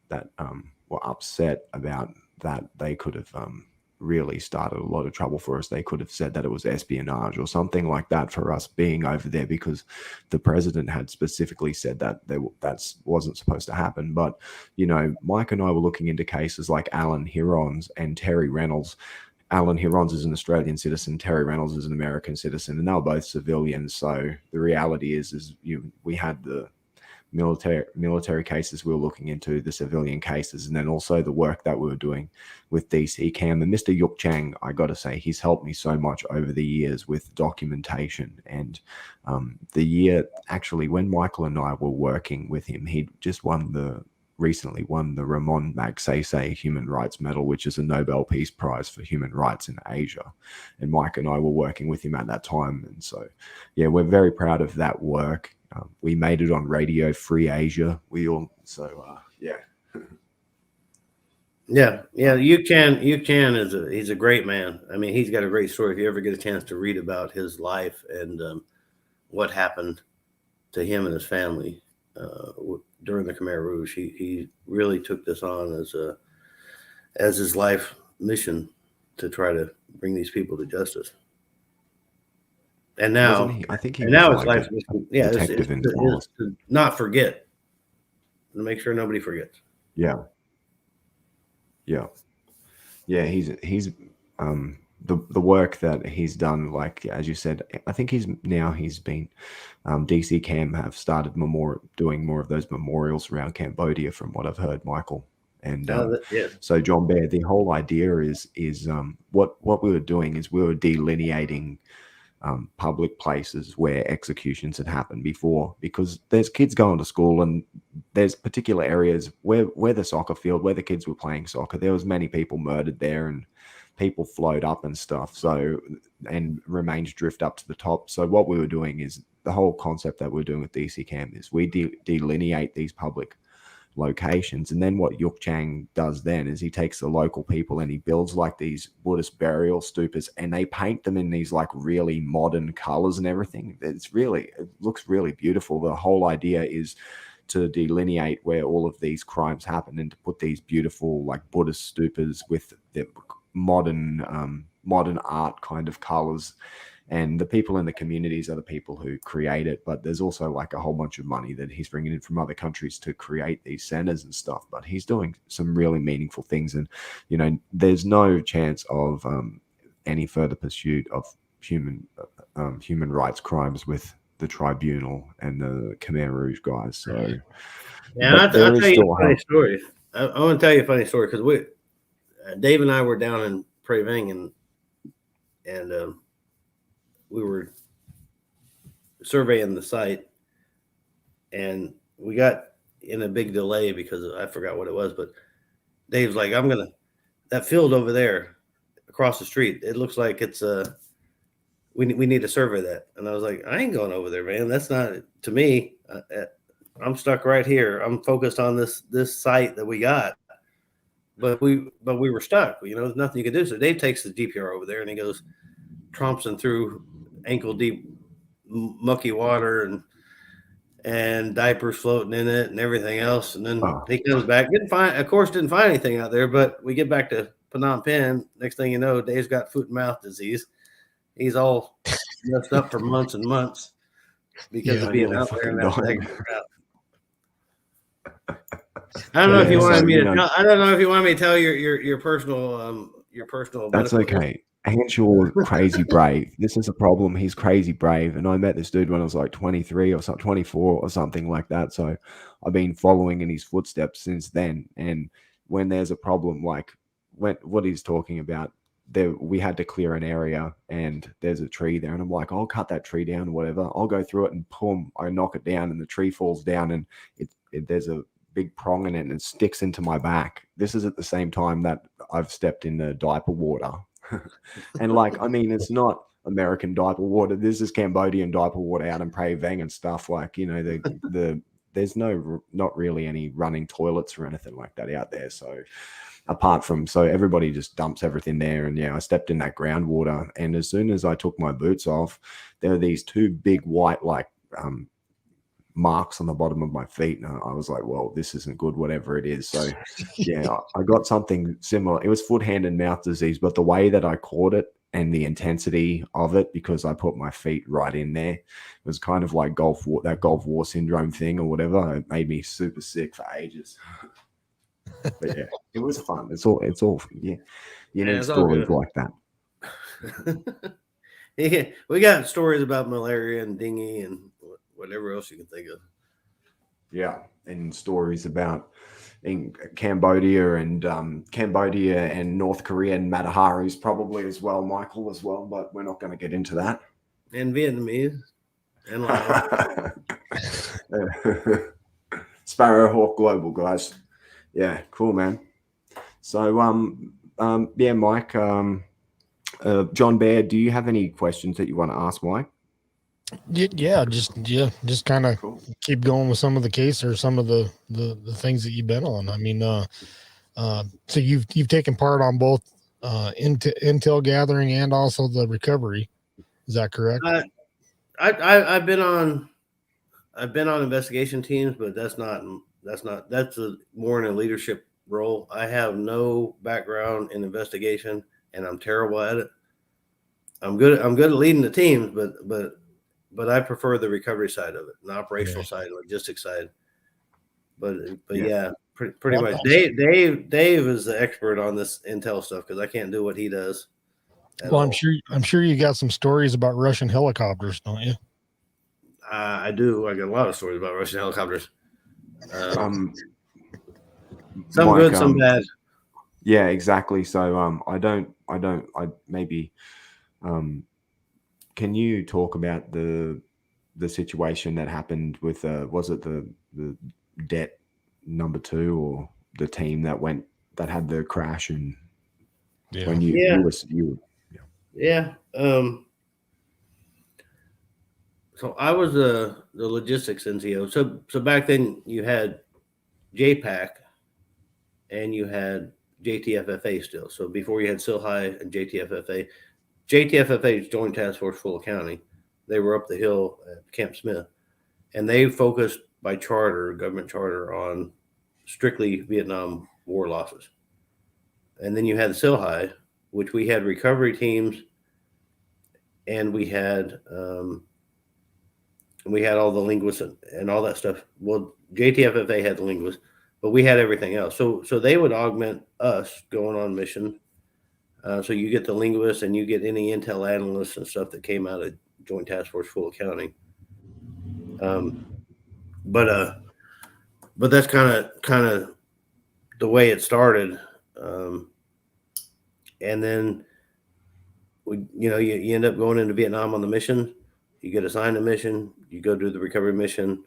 that were upset about that. They could have really started a lot of trouble for us. They could have said that it was espionage or something like that for us being over there, because the president had specifically said that that wasn't supposed to happen. But Mike and I were looking into cases like Alan Hirons and Terry Reynolds. Alan Hirons is an Australian citizen, Terry Reynolds is an American citizen, and they were both civilians. So the reality is we had the military cases we were looking into, the civilian cases, and then also the work that we were doing with DC Cam. And Mr. Yuk Chang, I got to say, he's helped me so much over the years with documentation. And the year, actually, when Michael and I were working with him, he just recently won the Ramon Magsaysay Human Rights Medal, which is a Nobel Peace Prize for human rights in Asia. And Mike and I were working with him at that time. And so, yeah, we're very proud of that work. We made it on Radio Free Asia. Yeah. Yeah. You can he's a great man. I mean, he's got a great story. If you ever get a chance to read about his life and what happened to him and his family during the Khmer Rouge, he really took this on as his life mission to try to bring these people to justice. And now, I think he and was now like his life mission, is to not forget, to make sure nobody forgets. Yeah. He's the work that he's done, like as you said, I think he's been DC Cam have started doing more of those memorials around Cambodia, from what I've heard, Michael. And so John Bear, the whole idea is what we were doing is we were delineating public places where executions had happened before, because there's kids going to school and there's particular areas where the soccer field, where the kids were playing soccer, there was many people murdered there, and people float up and stuff, so, and remains drift up to the top. So what we were doing is, the whole concept that we're doing with DC Cam is we delineate these public locations, and then what Yuk Chang does then is he takes the local people and he builds like these Buddhist burial stupas, and they paint them in these like really modern colors and everything. It looks really beautiful. The whole idea is to delineate where all of these crimes happen, and to put these beautiful like Buddhist stupas with the modern art kind of colors. And the people in the communities are the people who create it, but there's also like a whole bunch of money that he's bringing in from other countries to create these centers and stuff. But he's doing some really meaningful things, and there's no chance of any further pursuit of human rights crimes with the tribunal and the Khmer Rouge guys. So, yeah, I'll tell you a funny story. I want to tell you a funny story, because Dave and I were down in Prey Ving, and we were surveying the site, and we got in a big delay because I forgot what it was, but Dave's like, that field over there across the street, it looks like it's we need to survey that. And I was like, I ain't going over there, man. That's not to me. I'm stuck right here. I'm focused on this site that we got, but we were stuck. There's nothing you could do. So Dave takes the DPR over there and he goes tromping through ankle deep mucky water and diapers floating in it and everything else. And then he comes back, didn't find anything out there, but we get back to Phnom Penh. Next thing you know, Dave's got foot and mouth disease. He's all messed up for months and months because of being out there in that crowd. I don't know if you wanted me to. I don't know if you wanted me to tell your personal That's okay. Henshaw, crazy brave. This is a problem. He's crazy brave, and I met this dude when I was like 23 or 24 or something like that. So I've been following in his footsteps since then. And when there's a problem like what he's talking about, we had to clear an area, and there's a tree there, and I'm like, I'll cut that tree down or whatever. I'll go through it, and boom, I knock it down, and the tree falls down, and there's a big prong in it, and it sticks into my back. This is at the same time that I've stepped in the diaper water. And it's not American diaper water. This is Cambodian diaper water out in Prey Veng and stuff. There's not really any running toilets or anything like that out there. So everybody just dumps everything there. And I stepped in that groundwater, and as soon as I took my boots off, there were these two big white marks on the bottom of my feet, and I was like, well, this isn't good, whatever it is. So I got something similar. It was foot, hand, and mouth disease, but the way that I caught it and the intensity of it, because I put my feet right in there, it was kind of like Gulf War syndrome thing or whatever. It made me super sick for ages. But it was fun. It's all you need stories like that. We got stories about malaria and dengue and whatever else you can think of. Yeah, and stories about in Cambodia and North Korea and Mataharis probably as well, Michael, as well, but we're not going to get into that. And Vietnamese and Laos. Sparrowhawk Global, guys. Yeah, cool, man. So, Mike, John Bear, do you have any questions that you want to ask Mike? Just kind of keep going with some of the case or some of the things that you've been on. I mean, so you've taken part on both intel gathering and also the recovery. Is that correct? I've been on investigation teams, but that's more in a leadership role. I have no background in investigation, and I'm terrible at it. I'm good at leading the teams, but I prefer the recovery side of it, the operational side, logistics side. But pretty much. Dave is the expert on this intel stuff because I can't do what he does. Well, I'm sure you got some stories about Russian helicopters, don't you? I do. I got a lot of stories about Russian helicopters. Some Mike, good, some bad. Yeah, exactly. So can you talk about the situation that happened with was it the Det number 2 or the team that had the crash and when you So I was the logistics NCO. So back then you had JPAC and you had JTFFA still. So before you had SILHI and JTFFA is Joint Task Force Full County. They were up the hill at Camp Smith, and they focused by government charter, on strictly Vietnam War losses. And then you had SILHI, which we had recovery teams, and we had all the linguists and all that stuff. Well, JTFFA had the linguists, but we had everything else. So they would augment us going on mission. So you get the linguists and you get any intel analysts and stuff that came out of Joint Task Force Full Accounting. But that's kind of the way it started. and then you end up going into Vietnam on the mission. You get assigned a mission, you go do the recovery mission,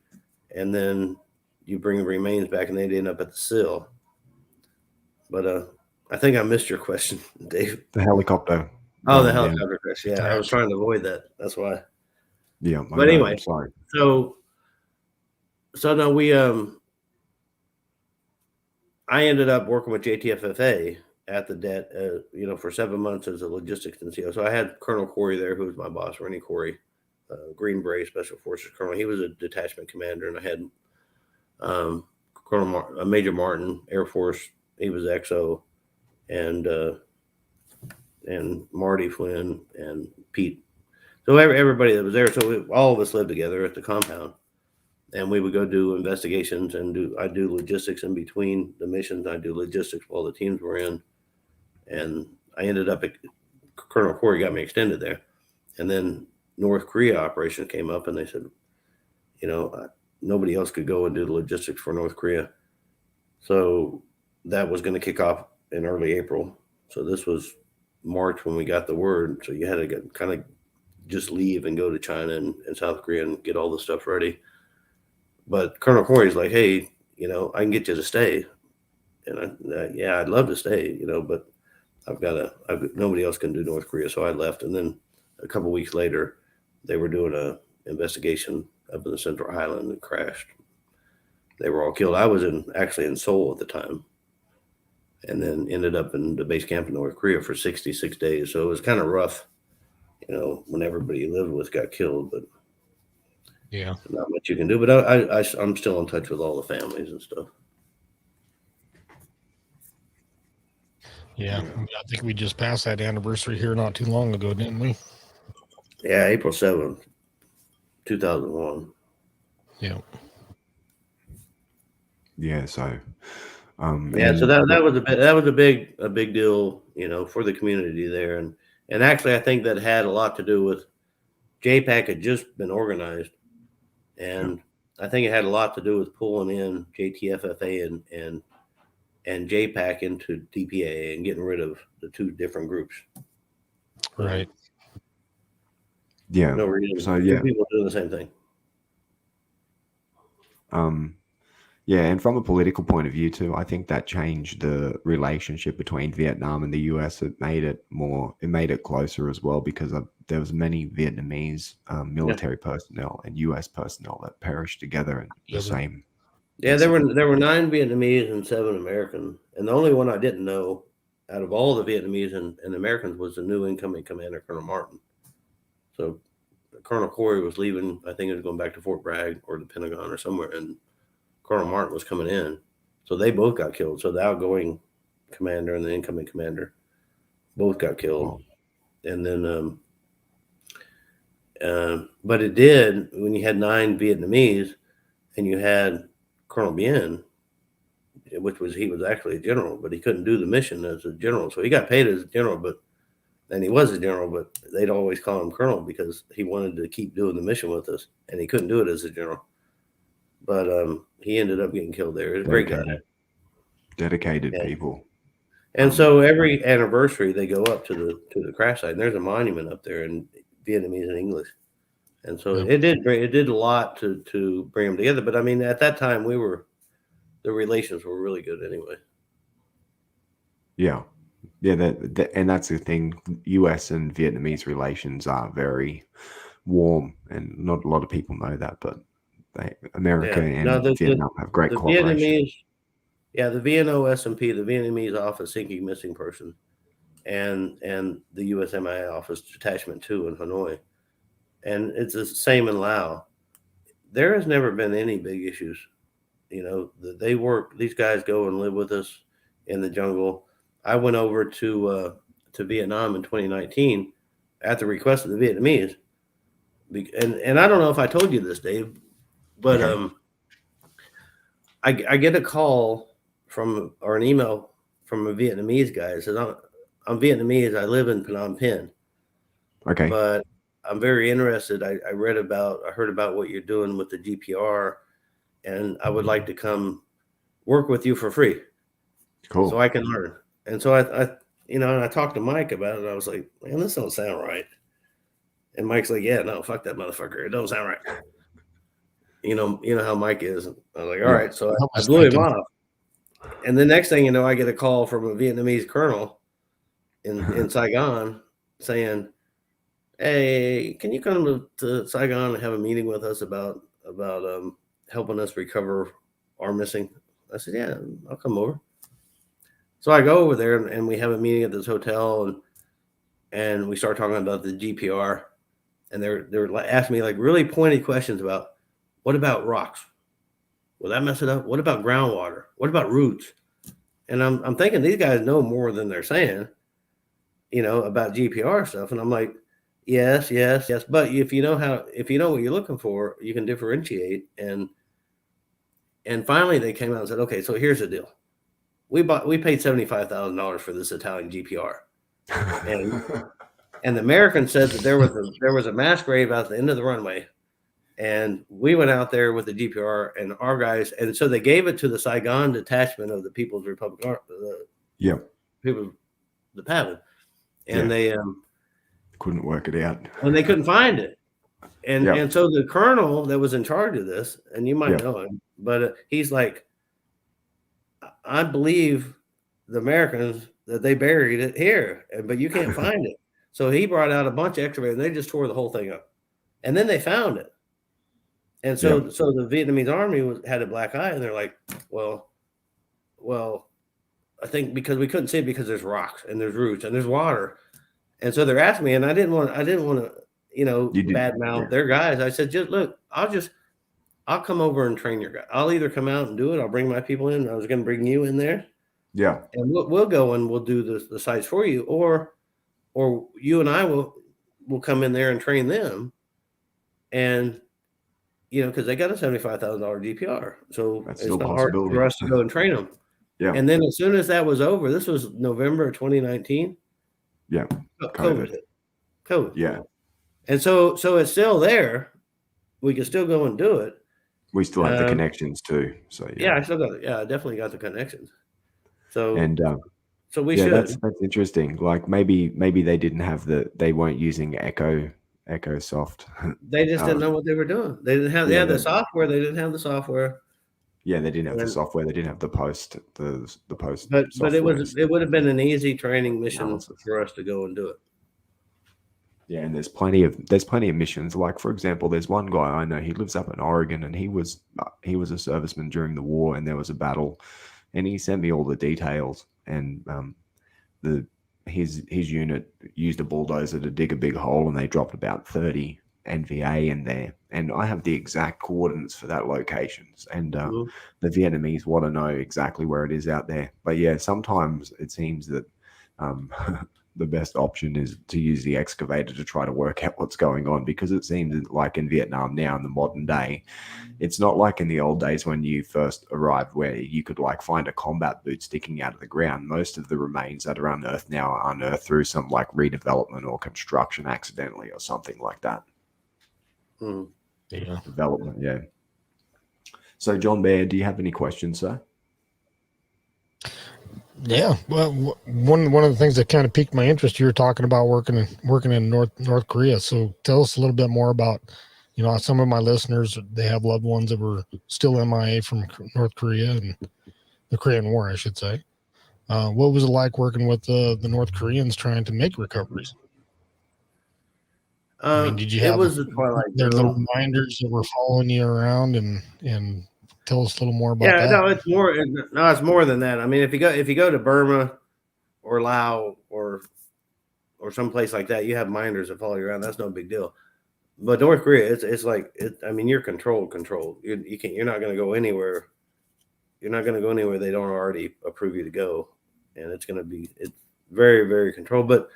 and then you bring the remains back, and they'd end up at the SIL. But I think I missed your question, Dave. The helicopter. Oh, the going down. helicopter crash. Yeah, I was trying to avoid that. That's why. Yeah, I But know, anyway, I'm sorry. so no, we I ended up working with JTFFA at the DET, for 7 months as a logistics NCO. So I had Colonel Corey there, who was my boss, Rennie Corey, Green Beret Special Forces Colonel. He was a detachment commander, and I had Major Martin, Air Force. He was XO, and Marty Flynn and Pete. So everybody that was there. So all of us lived together at the compound. And we would go do investigations and I do logistics in between the missions. I do logistics while the teams were in. And I ended up Colonel Corey got me extended there. And then North Korea operation came up, and they said, nobody else could go and do the logistics for North Korea. So that was going to kick off in early April. So this was March when we got the word. So you had to kind of just leave and go to China and South Korea and get all the stuff ready. But Colonel Corey's like, hey, I can get you to stay. And I'd love to stay, but nobody else can do North Korea. So I left. And then a couple of weeks later, they were doing a investigation up in the Central Highland and crashed. They were all killed. I was actually in Seoul at the time, and then ended up in the base camp in North Korea for 66 days. So it was kind of rough, when everybody you lived with got killed, but Yeah. not much you can do. But I'm still in touch with all the families and stuff. Yeah. I think we just passed that anniversary here not too long ago, didn't we? Yeah, April 7th, 2001. Yeah. Yeah, so So that was a big deal, for the community there. And actually I think that had a lot to do with JPAC had just been organized, and I think it had a lot to do with pulling in JTFFA and JPAC into DPA and getting rid of the two different groups. Right. yeah. No reason. So Two yeah. people doing the same thing. Yeah, and from a political point of view too, I think that changed the relationship between Vietnam and the US. It made it closer as well, because there was many Vietnamese military personnel and US personnel that perished together in the same. Yeah, there were 9 Vietnamese and 7 American, and the only one I didn't know out of all the Vietnamese and Americans was the new incoming commander, Colonel Martin. So Colonel Corey was leaving. I think he was going back to Fort Bragg or the Pentagon or somewhere, and Colonel Martin was coming in. So they both got killed. So the outgoing commander and the incoming commander both got killed. And then, but it did, when you had 9 Vietnamese and you had Colonel Bien, he was actually a general, but he couldn't do the mission as a general. So he got paid as a general, and he was a general, but they'd always call him colonel because he wanted to keep doing the mission with us, and he couldn't do it as a general. But he ended up getting killed there. He's a great guy. Dedicated people. And so every anniversary they go up to the crash site, and there's a monument up there in Vietnamese and English. And so it did a lot to bring them together. But I mean, at that time the relations were really good anyway. Yeah. Yeah, and that's the thing. US and Vietnamese relations are very warm, and not a lot of people know that, but America and Vietnam have great cooperation. Vietnamese, the VNO SMP, the Vietnamese office seeking missing person, and the US MIA office detachment 2 in Hanoi, and it's the same in Laos. There has never been any big issues. These guys go and live with us in the jungle. I went over to Vietnam in 2019 at the request of the Vietnamese, and I don't know if I told you this, Dave, but I get a call or an email from a Vietnamese guy that says, I'm Vietnamese. I live in Phnom Penh. Okay. But I'm very interested. I heard about what you're doing with the GPR, and I would like to come work with you for free. Cool. So I can learn. And so and I talked to Mike about it. I was like, man, this don't sound right. And Mike's like, yeah, no, fuck that motherfucker. It don't sound right. You know how Mike is. I was like, all right. So I blew him off. And the next thing you know, I get a call from a Vietnamese colonel in Saigon saying, hey, can you come to Saigon and have a meeting with us about helping us recover our missing? I said, yeah, I'll come over. So I go over there and we have a meeting at this hotel and we start talking about the GPR, and they're asking me like really pointed questions about what about rocks? Will that mess it up? What about groundwater? What about roots? And I'm thinking these guys know more than they're saying, about GPR stuff. And I'm like, yes. But if you know what you're looking for, you can differentiate. And finally they came out and said, okay, so here's the deal. We paid $75,000 for this Italian GPR. And the American said that there was a mass grave out the end of the runway. And we went out there with the GPR and our guys. And so they gave it to the Saigon detachment of the People's Republic, the POW. And they couldn't work it out. And they couldn't find it. And so the colonel that was in charge of this, and you might know him, but he's like, I believe the Americans that they buried it here, but you can't find it. So he brought out a bunch of excavators and they just tore the whole thing up. And then they found it. And so the Vietnamese army had a black eye, and they're like, well, I think because we couldn't see it because there's rocks and there's roots and there's water. And so they're asking me, and I didn't want to, badmouth their guys. I said, just look, I'll come over and train your guy. I'll either come out and do it. I'll bring my people in. I was going to bring you in there. Yeah. And we'll go and we'll do the sites for you, or you and I will come in there and train them. And, because they got a $75,000 GPR. So it's not hard for us to go and train them. Yeah. And then as soon as that was over, this was November of 2019. Yeah. COVID. Yeah. And so it's still there. We can still go and do it. We still have the connections too. So I still got it. Yeah, I definitely got the connections. So so we should. That's interesting. Like maybe they didn't have they weren't using Echo Soft. They just didn't know what they were doing. They didn't have. They had the software. They didn't have the software. Yeah, they didn't have the software. They didn't have the post. The post. But it would have been an easy training mission for us to go and do it. Yeah, and there's plenty of missions. Like for example, there's one guy I know. He lives up in Oregon, and he was a serviceman during the war, and there was a battle, and he sent me all the details. And his unit used a bulldozer to dig a big hole, and they dropped about 30 NVA in there. And I have the exact coordinates for that locations. And the Vietnamese want to know exactly where it is out there. But yeah, sometimes it seems that the best option is to use the excavator to try to work out what's going on, because it seems like in Vietnam now in the modern day, it's not like in the old days when you first arrived where you could like find a combat boot sticking out of the ground. Most of the remains that are unearthed now are unearthed through some like redevelopment or construction accidentally or something like that. Yeah. Development, yeah. So John Baird, do you have any questions, sir? Yeah, well, one of the things that kind of piqued my interest, you were talking about working in North Korea. So tell us a little bit more about, some of my listeners, they have loved ones that were still MIA from North Korea and the Korean War, I should say. What was it like working with the North Koreans trying to make recoveries? Did you have their little reminders that were following you around and tell us a little more about that? No, it's more than that. I mean, if you go to Burma or Laos or someplace like that, you have minders that follow you around. That's no big deal. But North Korea, it's like you're controlled. You're not going to go anywhere. You're not going to go anywhere they don't already approve you to go, and it's very, very controlled. But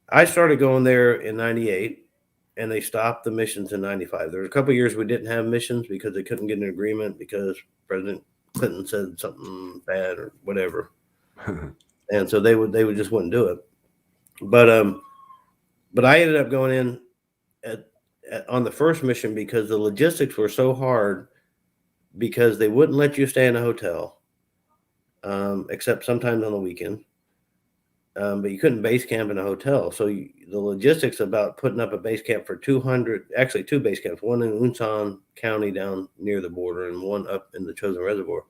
I started going there in '98. And they stopped the missions in '95. There were a couple of years we didn't have missions because they couldn't get an agreement because President Clinton said something bad or whatever, and so they would just wouldn't do it. But I ended up going in on the first mission because the logistics were so hard because they wouldn't let you stay in a hotel, except sometimes on the weekend. but you couldn't base camp in a hotel. So the logistics about putting up a base camp for 200, actually 2 base camps, one in Unsan County down near the border and one up in the Chosin Reservoir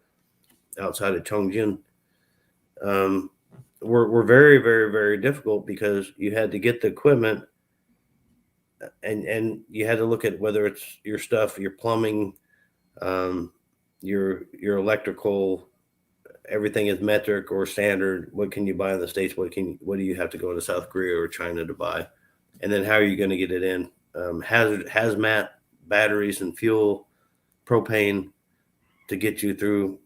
outside of Chongjin, were very, very, very difficult because you had to get the equipment and you had to look at whether it's your stuff, your plumbing, your electrical, everything is metric or standard. What can you buy in the States? What do you have to go to South Korea or China to buy? And then how are you going to get it in? Hazmat batteries and fuel, propane to get you through,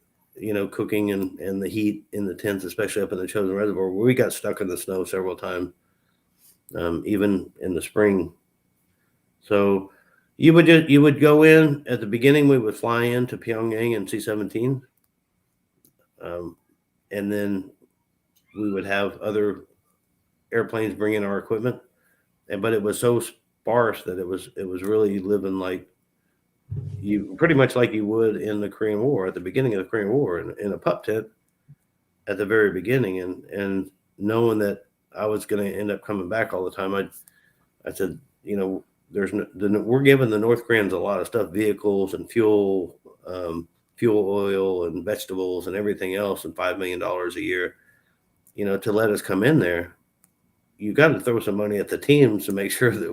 cooking and the heat in the tents, especially up in the Chosin Reservoir, where we got stuck in the snow several times, even in the spring. So you would go in at the beginning. We would fly into Pyongyang in C-17. And then we would have other airplanes bring in our equipment, but it was so sparse that it was really living like pretty much like you would in the Korean War, at the beginning of the Korean War, in a pup tent at the very beginning, and knowing that I was going to end up coming back all the time, I said, we're giving the North Koreans a lot of stuff, vehicles and fuel oil and vegetables and everything else, and $5 million a year, to let us come in there. You got to throw some money at the teams to make sure that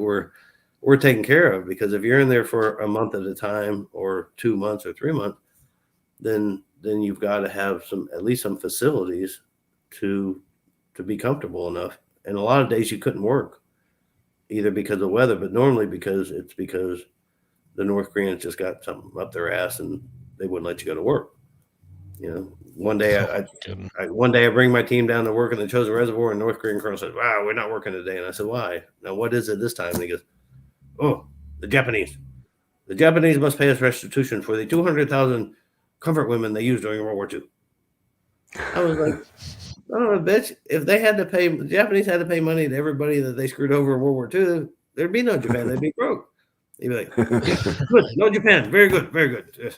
we're taken care of, because if you're in there for a month at a time or 2 months or 3 months, then you've got to have at least some facilities to be comfortable enough. And a lot of days you couldn't work, either because of weather, but normally because the North Koreans just got something up their ass and they wouldn't let you go to work. One day I bring my team down to work in the Chosin Reservoir, and North Korean colonel said, "Wow, we're not working today." And I said, "Why? Now, what is it this time?" And he goes, "Oh, the Japanese must pay us restitution for the 200,000 comfort women they used during World War II." I was like, "I don't know, bitch. If they had to pay, the Japanese had to pay money to everybody that they screwed over in World War II, there'd be no Japan. They'd be broke." He'd be like, "Good, no Japan. Very good, very good."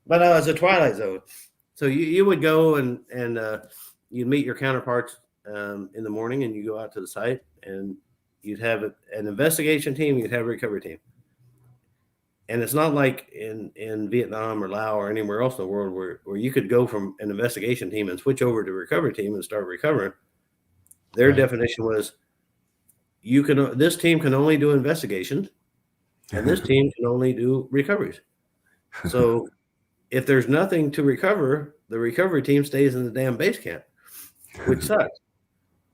But it's a twilight zone. So you would go and you'd meet your counterparts in the morning, and you go out to the site, and you'd have an investigation team, you'd have a recovery team. And it's not like in Vietnam or Laos or anywhere else in the world where you could go from an investigation team and switch over to a recovery team and start recovering. Their definition was, this team can only do investigations, and this team can only do recoveries. So if there's nothing to recover, the recovery team stays in the damn base camp, which sucks.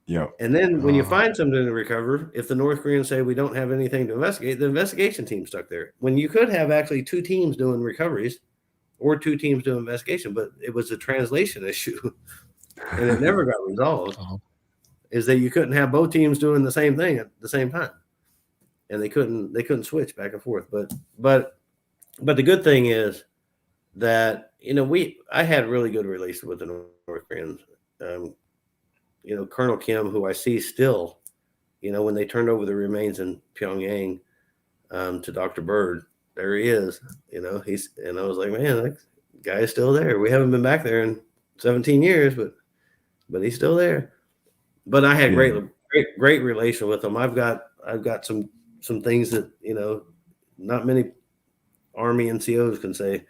Yeah. And then when you find something to recover, if the North Koreans say we don't have anything to investigate, the investigation team stuck there. When you could have actually 2 teams doing recoveries or 2 teams doing investigation, but it was a translation issue, and it never got resolved. Is that you couldn't have both teams doing the same thing at the same time, and they couldn't switch back and forth. But the good thing is that I had really good relations with the North Koreans. Colonel Kim, who I see still, when they turned over the remains in Pyongyang to Dr. Bird, there he is. And I was like, man, that guy is still there. We haven't been back there in 17 years, but he's still there. But I had great relation with him. I've got some things that not many Army NCOs can say.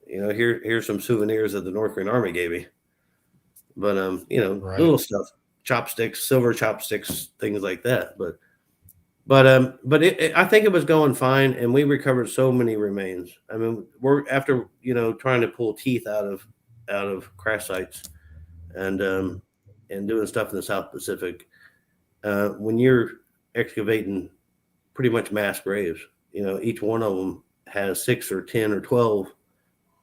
Here's some souvenirs that the North Korean Army gave me. But little stuff, chopsticks, silver chopsticks, things like that. But I think it was going fine, and we recovered so many remains. I mean, we're after trying to pull teeth out of crash sites, and doing stuff in the South Pacific. When you're excavating pretty much mass graves, each one of them has 6 or 10 or 12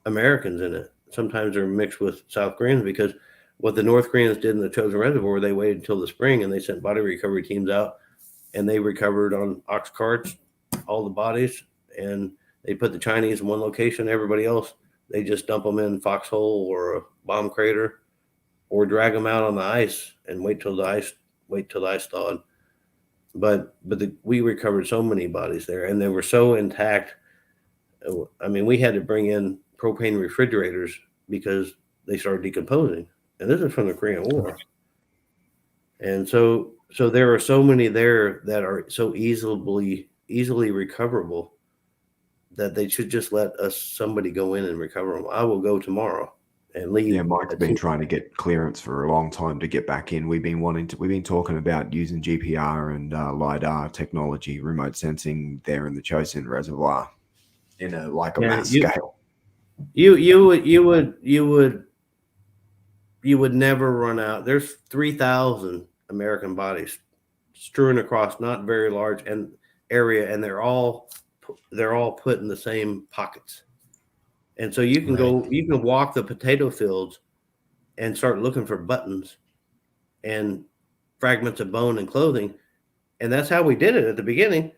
Americans in it. Sometimes they're mixed with South Koreans, because what the North Koreans did in the Chosin Reservoir, they waited until the spring, and they sent body recovery teams out, and they recovered on ox carts all the bodies, and they put the Chinese in one location. Everybody else, they just dump them in foxhole or a bomb crater, or drag them out on the ice and wait till the ice thawed. But we recovered so many bodies there, and they were so intact. I mean, we had to bring in propane refrigerators because they started decomposing. and this is from the Korean War. And so there are so many there that are so easily recoverable that they should just let somebody go in and recover them. I will go tomorrow and lead. Yeah, Mike's been trying to get clearance for a long time to get back in. We've been talking about using GPR and LiDAR technology, remote sensing there in the Chosin Reservoir in a mass scale. You would never run out. There's 3,000 American bodies strewn across not very large area, and they're all put in the same pockets. And so you can walk the potato fields and start looking for buttons and fragments of bone and clothing. And that's how we did it at the beginning.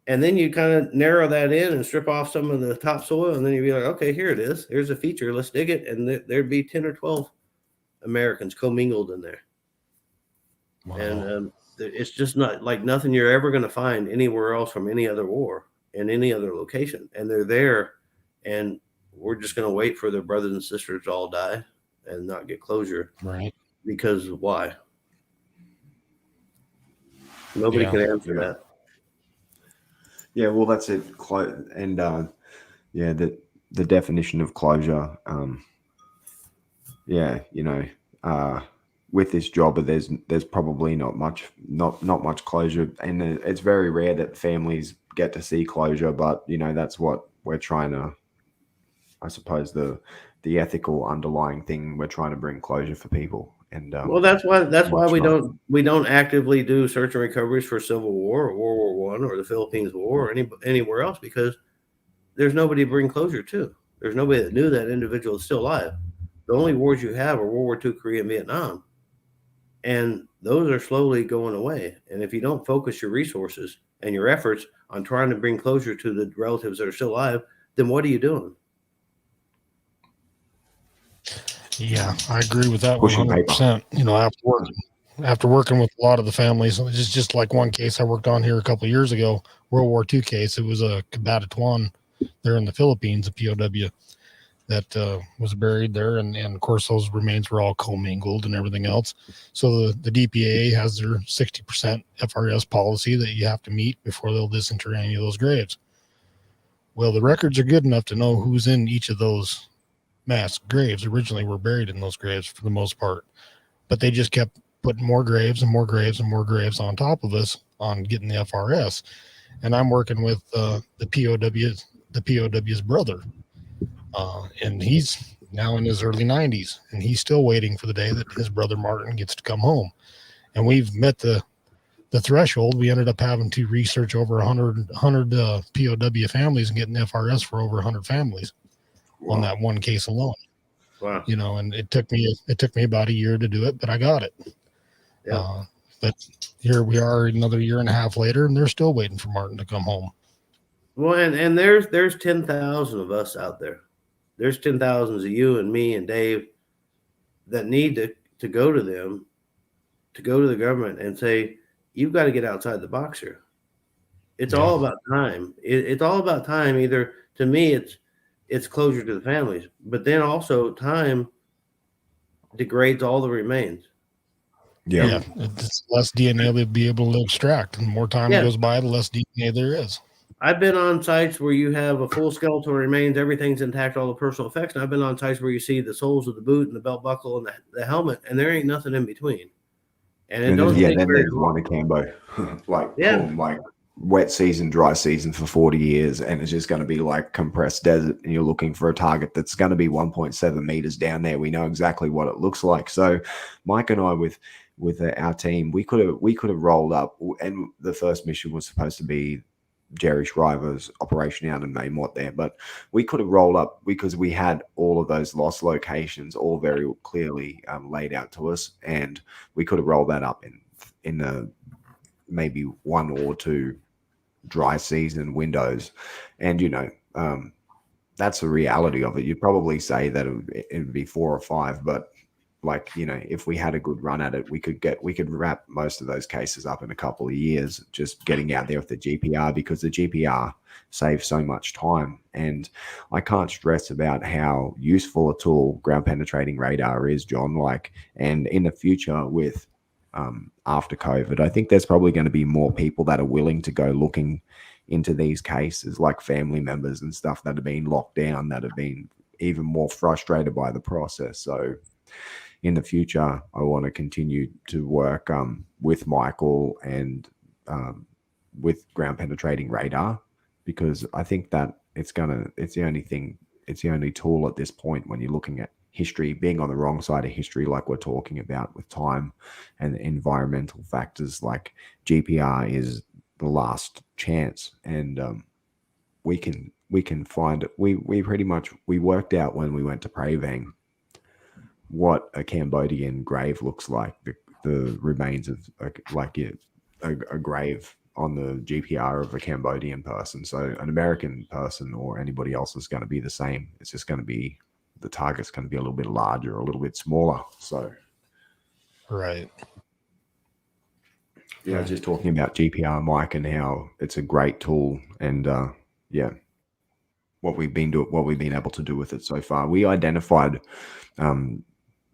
And then you kind of narrow that in and strip off some of the topsoil. And then you'd be like, okay, here it is. Here's a feature. Let's dig it. And there'd be 10 or 12 Americans commingled in there. Wow. And it's just not like nothing you're ever going to find anywhere else from any other war in any other location. And they're there, and we're just going to wait for their brothers and sisters to all die and not get closure. Right. Because why? Nobody can answer that. Yeah, well, that's it. And the definition of closure. With this job, there's probably not much closure, and it's very rare that families get to see closure. But that's what we're trying to. I suppose the ethical underlying thing, we're trying to bring closure for people. And well, that's why we don't actively do search and recoveries for Civil War or World War I or the Philippines War or anywhere else, because there's nobody to bring closure to. There's nobody that knew that individual is still alive. The only wars you have are World War II, Korea, and Vietnam. And those are slowly going away. And if you don't focus your resources and your efforts on trying to bring closure to the relatives that are still alive, then what are you doing? Yeah, I agree with that 100%. After working with a lot of the families, it's just like one case I worked on here a couple of years ago, World War II case. It was a Combat Outpost there in the Philippines, a POW that was buried there, and of course those remains were all commingled and everything else. So the DPA has their 60% FRS policy that you have to meet before they'll disinter any of those graves. Well, the records are good enough to know who's in each of those mass graves. Originally were buried in those graves for the most part, but they just kept putting more graves and more graves and more graves on top of us on getting the FRS. And I'm working with the POW's brother. And he's now in his early 90s, and he's still waiting for the day that his brother Martin gets to come home. And we've met the threshold. We ended up having to research over 100 POW families and getting FRS for over 100 families on that one case alone. Wow. And it took me about a year to do it, but I got it. Yeah. But here we are another year and a half later, and they're still waiting for Martin to come home. Well, and there's 10,000 of us out there. There's 10,000 of you and me and Dave that need to go to them, to go to the government and say, you've got to get outside the box here. It's all about time. It's all about time. Either, to me, it's closure to the families, but then also time degrades all the remains. Yeah. It's less DNA they'll be able to extract, and the more time goes by, the less DNA there is. I've been on sites where you have a full skeletal remains, everything's intact, all the personal effects. And I've been on sites where you see the soles of the boot and the belt buckle and the helmet, and there ain't nothing in between. And it doesn't take very long. One akimbo, like wet season, dry season for 40 years, and it's just going to be like compressed desert, and you're looking for a target that's going to be 1.7 meters down there. We know exactly what it looks like. So Mike and I, with our team, we could have rolled up, and the first mission was supposed to be Jerry Shriver's operation out in Maymort there, but we could have rolled up because we had all of those lost locations all very clearly laid out to us, and we could have rolled that up in the maybe 1 or 2 dry season windows. And that's the reality of it. You'd probably say that it would be 4 or 5, but like, you know, if we had a good run at it, we could wrap most of those cases up in a couple of years, just getting out there with the GPR, because the GPR saves so much time. And I can't stress about how useful a tool ground penetrating radar is, John. Like, and in the future with after COVID, I think there's probably going to be more people that are willing to go looking into these cases, like family members and stuff that have been locked down, that have been even more frustrated by the process. So in the future, I want to continue to work with Michael and with ground penetrating radar, because I think that it's the only tool at this point when you're looking at history, being on the wrong side of history, like we're talking about with time and environmental factors. Like, GPR is the last chance, and we can find it. We pretty much worked out when we went to Pravang what a Cambodian grave looks like, the remains of a grave on the GPR of a Cambodian person. So an American person or anybody else is going to be the same. It's just going to be, the target's going to be a little bit larger, a little bit smaller. So Right. yeah, just talking about GPR, Mike, and how it's a great tool, and what we've been able to do with it so far. We identified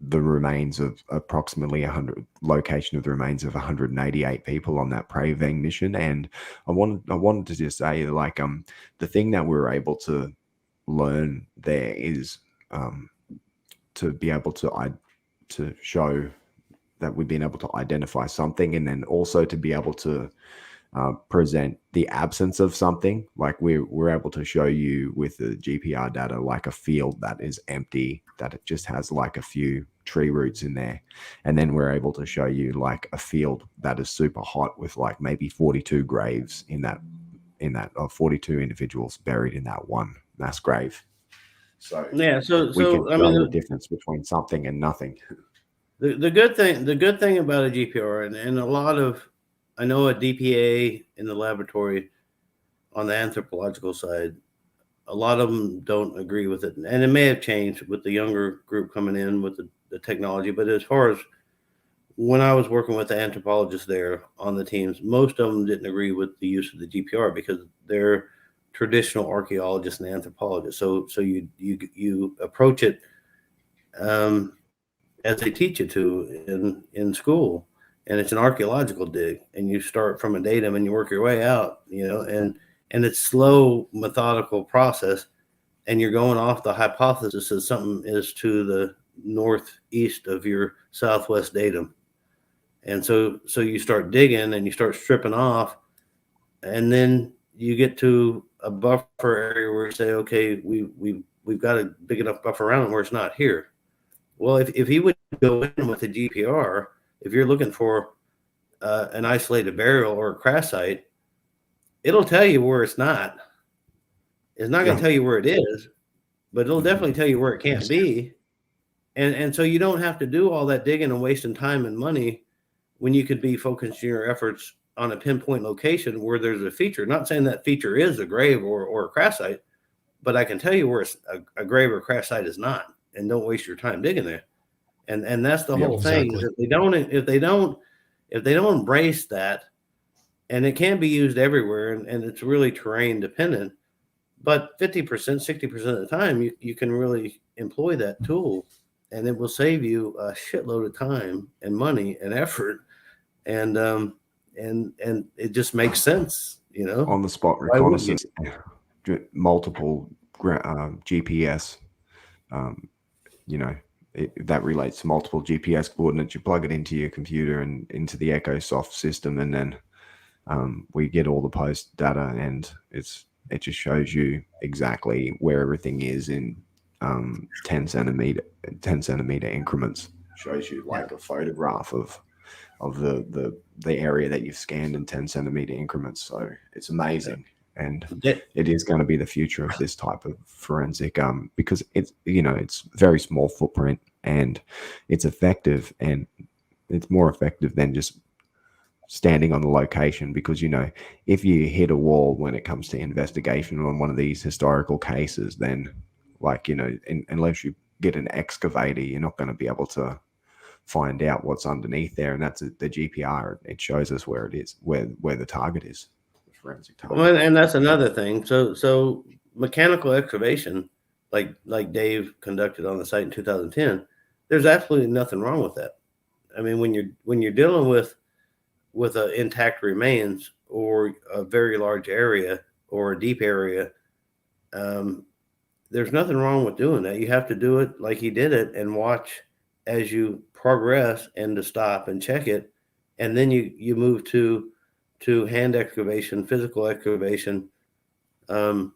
the remains of approximately 100 location of the remains of 188 people on that Pravang mission, and I wanted to just say, like, the thing that we were able to learn there is to be able to show that we've been able to identify something, and then also to be able to present the absence of something. Like, we're able to show you with the GPR data, like a field that is empty, that it just has like a few tree roots in there, and then we're able to show you like a field that is super hot with like maybe 42 graves in that 42 individuals buried in that one mass grave. So yeah, so we can I tell mean, the difference between something and nothing. the good thing about a GPR, and a lot of, I know a DPA in the laboratory on the anthropological side, a lot of them don't agree with it, and it may have changed with the younger group coming in with the technology. But as far as when I was working with the anthropologists there on the teams, most of them didn't agree with the use of the GPR because they're traditional archaeologists and anthropologists. So you approach it as they teach you to in school, and it's an archaeological dig, and you start from a datum and you work your way out, and it's slow, methodical process, and you're going off the hypothesis that something is to the northeast of your southwest datum. And so you start digging and you start stripping off, and then you get to a buffer area where you say, okay, we've got a big enough buffer around it where it's not here. Well, if he would go in with a GPR, if you're looking for an isolated burial or a crash site, it'll tell you where it's not. It's not going to tell you where it is, but it'll definitely tell you where it can't be. And so you don't have to do all that digging and wasting time and money when you could be focusing your efforts on a pinpoint location where there's a feature. Not saying that feature is a grave or a crash site, but I can tell you where a grave or a crash site is not, and don't waste your time digging there. And that's the whole thing. Exactly. If they don't embrace that, and it can be used everywhere, and it's really terrain dependent, but 50%, 60% of the time, you can really employ that tool, and it will save you a shitload of time and money and effort, and it just makes sense, On the spot reconnaissance, multiple GPS, that relates to multiple GPS coordinates. You plug it into your computer and into the EchoSoft system, and then we get all the post data, and it just shows you exactly where everything is in 10 centimeter increments. Shows you like a photograph of the area that you've scanned in 10 centimeter increments. So it's amazing. And it is going to be the future of this type of forensic, because it's very small footprint, and it's effective, and it's more effective than just standing on the location, because if you hit a wall when it comes to investigation on one of these historical cases, then unless you get an excavator, you're not going to be able to find out what's underneath there, and that's the GPR. It shows us where it is, where the target is, the forensic target. Well, and that's another thing. So mechanical excavation, like Dave conducted on the site in 2010, there's absolutely nothing wrong with that. I mean, when you're dealing with intact remains or a very large area or a deep area, there's nothing wrong with doing that. You have to do it like he did it and watch as you progress and to stop and check it. And then you move to hand excavation, physical excavation. And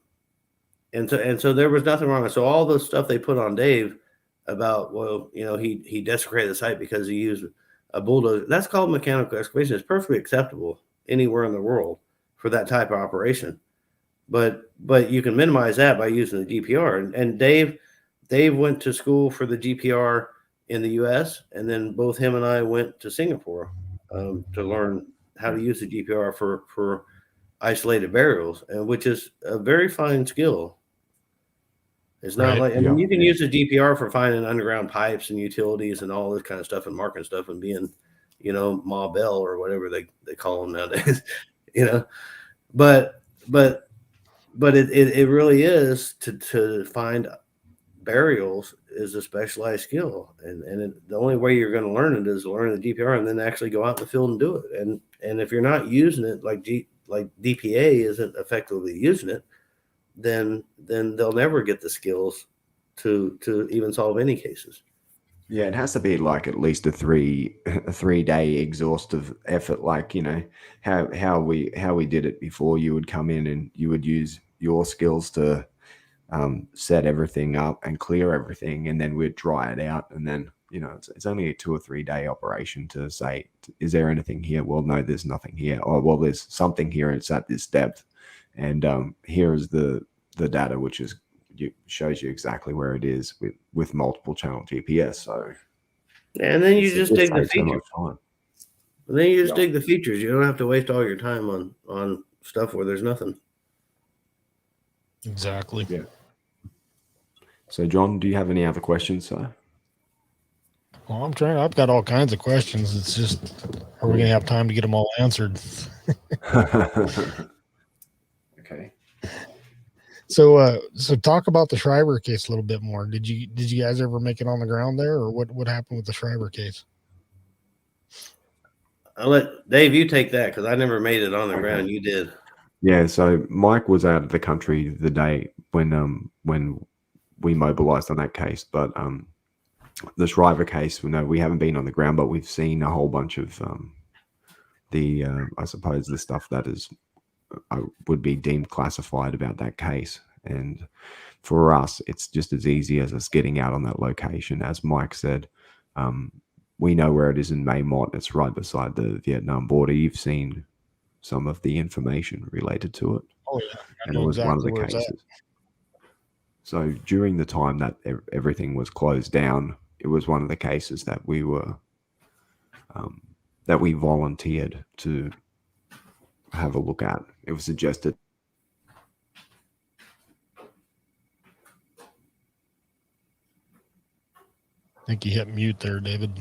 so there was nothing wrong. So all the stuff they put on Dave about, well, he desecrated the site because he used a bulldozer, that's called mechanical excavation. It's perfectly acceptable anywhere in the world for that type of operation. But you can minimize that by using the GPR. And Dave went to school for the GPR in the U.S. and then both him and I went to Singapore to learn how to use the GPR for isolated burials, and which is a very fine skill. It's not like, I mean, you can use the GPR for finding underground pipes and utilities and all this kind of stuff and marking stuff and being, Ma Bell or whatever they call them nowadays, but it really is to find burials is a specialized skill. And the only way you're going to learn it is to learn the GPR and then actually go out in the field and do it. And if you're not using it like DPA isn't effectively using it, then they'll never get the skills to even solve any cases. Yeah, it has to be like at least a 3-day exhaustive effort. Like, how we did it before. You would come in and you would use your skills to set everything up and clear everything, and then we'd dry it out. And then, it's only a 2 or 3 day operation to say, is there anything here? Well, no, there's nothing here. Oh, well, there's something here. It's at this depth. And here is the data, which shows you exactly where it is with multiple channel GPS. So, and then you just dig the features. And then you just dig the features. You don't have to waste all your time on stuff where there's nothing. Exactly. Yeah. So, John, do you have any other questions, sir? Well, I've got all kinds of questions. It's just, are we going to have time to get them all answered? Okay. So talk about the Shriver case a little bit more. Did you guys ever make it on the ground there, or what happened with the Shriver case? Uh, I'll let Dave, you take that because I never made it on the ground. You did. Yeah, so Mike was out of the country the day when we mobilized on that case, but the Shriver case, we haven't been on the ground, but we've seen a whole bunch of I suppose the stuff that is would be deemed classified about that case. And for us, it's just as easy as us getting out on that location. As Mike said, we know where it is in Maymont. It's right beside the Vietnam border. You've seen some of the information related to it. Oh yeah, and it was one of the cases. So during the time that everything was closed down, it was one of the cases that we were that we volunteered to have a look at. It was suggested. I think you hit mute there, David.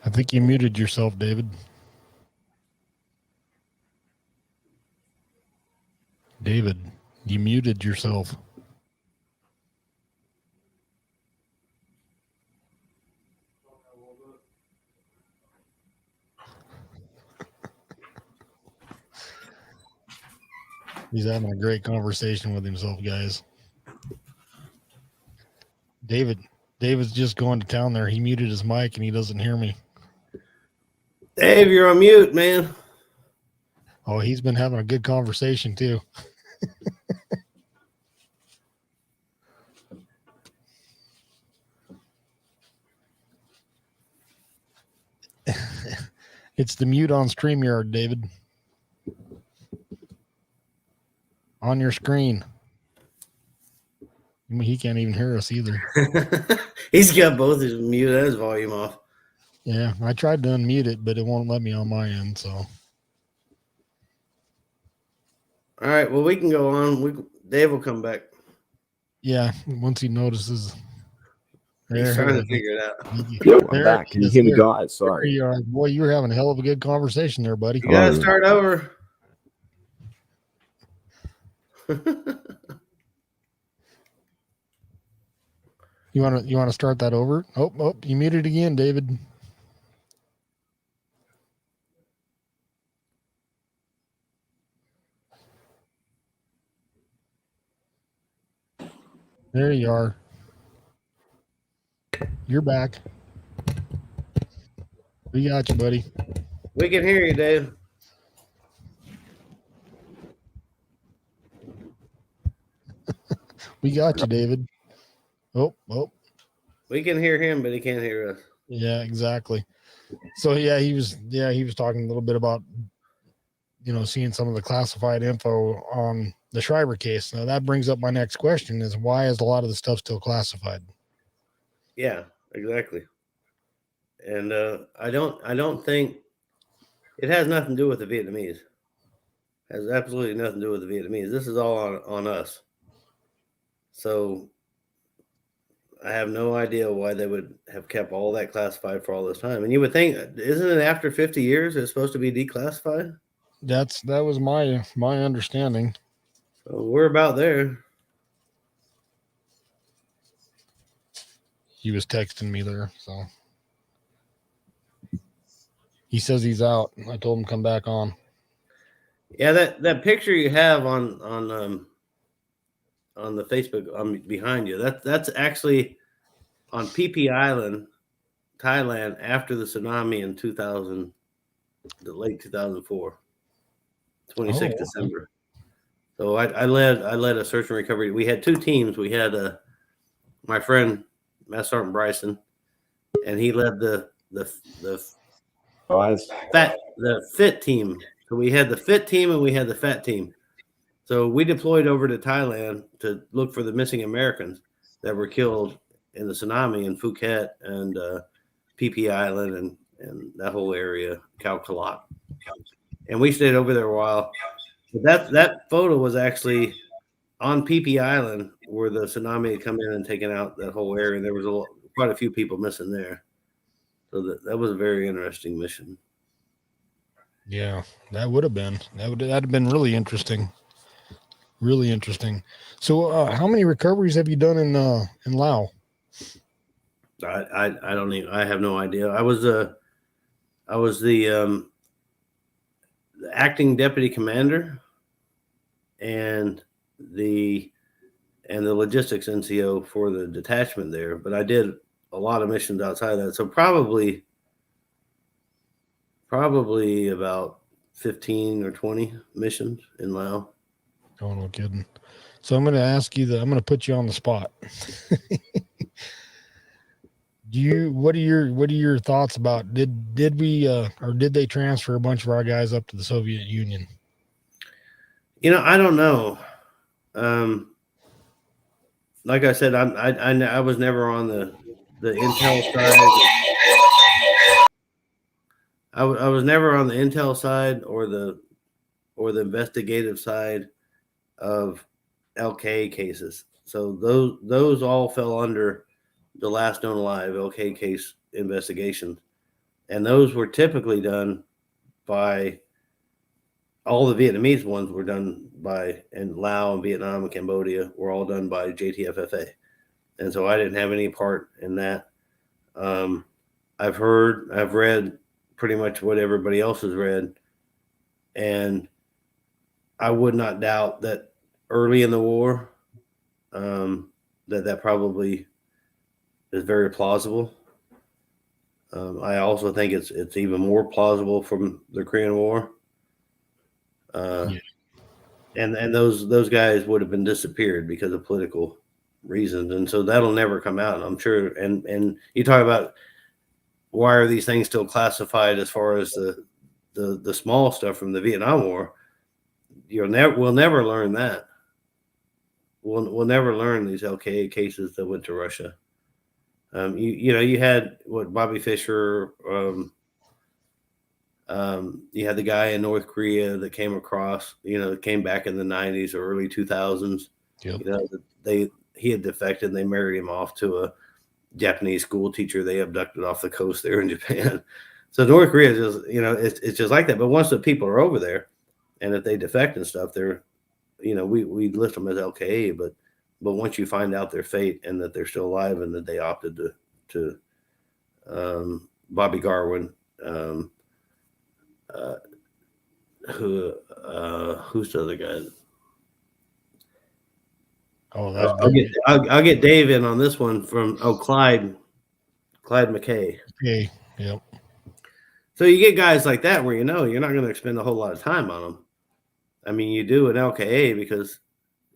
I think you muted yourself, David. David, you muted yourself. He's having a great conversation with himself, guys. David's just going to town there. He muted his mic and he doesn't hear me. Dave, you're on mute, man. Oh, he's been having a good conversation too. It's the mute on StreamYard, David. On your screen. He can't even hear us either. He's got both his mute and his volume off. Yeah, I tried to unmute it, but it won't let me on my end, so. All right, well, we can go on. Dave will come back. Yeah, once he notices. He's There trying it to figure it out. is. Yep, I'm There back. it Can you is. hear me, There- guys? there Sorry. you are. Boy, you were having a hell of a good conversation there, buddy. You got to Oh, start over. You want to start that over? Oh, you muted again, David. There you are. You're back. We got you, buddy. We can hear you, Dave. We got you, David. Oh, We can hear him, but he can't hear us. yeah, exactly. So he was talking a little bit about seeing some of the classified info on the Schreiber case. Now that brings up my next question: is why is a lot of the stuff still classified? Yeah, exactly. And I don't think it has nothing to do with the Vietnamese. It has absolutely nothing to do with the Vietnamese. This is all on us. So I have no idea why they would have kept all that classified for all this time. And you would think, isn't it after 50 years it's supposed to be declassified? That was my understanding. So we're about there. He was texting me there, so he says he's out. I told him come back on. Yeah, that picture you have on the Facebook behind you, that's actually on PP Island, Thailand, after the tsunami in the late 2004, 26 December. So I led a search and recovery. We had two teams. We had my friend Master Sergeant Bryson, and he led the Guys. fit team. So we had the fit team and we had the fat team. So we deployed over to Thailand to look for the missing Americans that were killed in the tsunami in Phuket and PP Island and that whole area, Khao Kalat. And we stayed over there a while. But that photo was actually on PP Island where the tsunami had come in and taken out that whole area. There was quite a few people missing there. So that was a very interesting mission. Yeah, that would have been. That'd have been really interesting. Really interesting. So, how many recoveries have you done in Laos? I don't even. I have no idea. I was the acting deputy commander and the logistics NCO for the detachment there. But I did a lot of missions outside of that. So probably about 15 or 20 missions in Laos. Oh, no kidding. So I'm going to ask you I'm going to put you on the spot. What are your thoughts about did we or did they transfer a bunch of our guys up to the Soviet Union? I don't know. Like I said, I was never on the intel side. I was never on the intel side or the investigative side of LK cases. So those all fell under the last known alive LK case investigations, and those were typically done by all the Vietnamese ones were done by, and Laos and Vietnam and Cambodia were all done by JTFFA, and so I didn't have any part in that. I've read pretty much what everybody else has read, and I would not doubt that early in the war, that probably is very plausible. I also think it's even more plausible from the Korean War. Yeah. And those guys would have been disappeared because of political reasons, and so that'll never come out, I'm sure. And you talk about why are these things still classified as far as the small stuff from the Vietnam War? We'll never learn that. We'll never learn these LKA cases that went to Russia. You had what Bobby Fischer. You had the guy in North Korea that came across. Came back in the 90s or early 2000s. Yep. He had defected. And they married him off to Japanese school teacher they abducted off the coast there in Japan. So North Korea is just, it's just like that. But once the people are over there, and if they defect and stuff, they're, we list them as LKA, but once you find out their fate and that they're still alive and that they opted to Bobby Garwin, who's the other guy? Oh, that's I'll get Dave in on this one from Clyde McKay. okay. Yep. So you get guys like that where you're not going to expend a whole lot of time on them. I mean, you do an LKA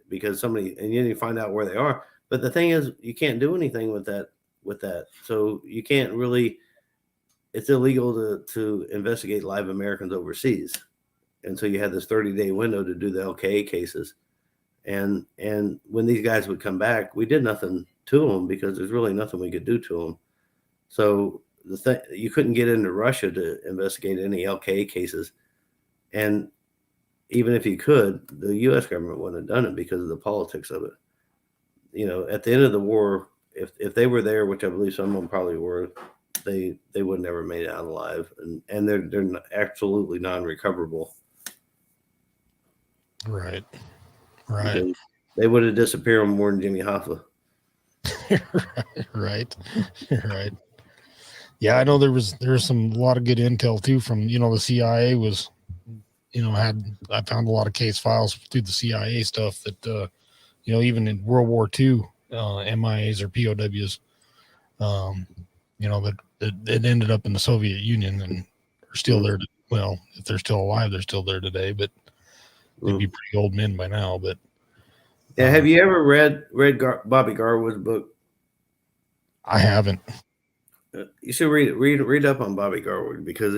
because somebody, and you find out where they are. But the thing is, you can't do anything with that. So you can't really. It's illegal to investigate live Americans overseas, and so you had this 30-day window to do the LKA cases. And when these guys would come back, we did nothing to them because there's really nothing we could do to them. So you couldn't get into Russia to investigate any LKA cases, and even if you could, the U.S. government wouldn't have done it because of the politics of it. At the end of the war, if they were there, which I believe some of them probably were, they would never made it out alive, and they're absolutely non-recoverable. Right. Right. They would have disappeared more than Jimmy Hoffa. Right. Right. Yeah, I know there was a lot of good intel too from, the CIA was, I found a lot of case files through the CIA stuff that, even in World War II, MIAs or POWs, that it ended up in the Soviet Union and are still there. Well, if they're still alive, they're still there today, but they'd be pretty old men by now. But yeah, have you ever read Bobby Garwood's book? I haven't. You should read it. Read up on Bobby Garwood because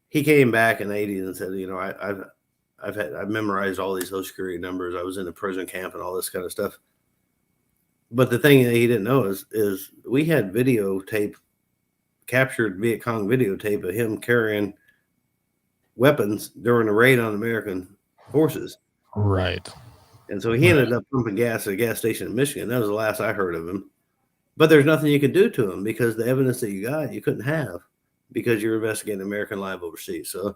he came back in the 80s and said, I've memorized all these Social Security numbers. I was in a prison camp and all this kind of stuff. But the thing that he didn't know is we had captured Viet Cong videotape of him carrying weapons during a raid on American forces. Right. And so he ended up pumping gas at a gas station in Michigan. That was the last I heard of him. But there's nothing you could do to him because the evidence that you got, you couldn't have because you're investigating American live overseas. So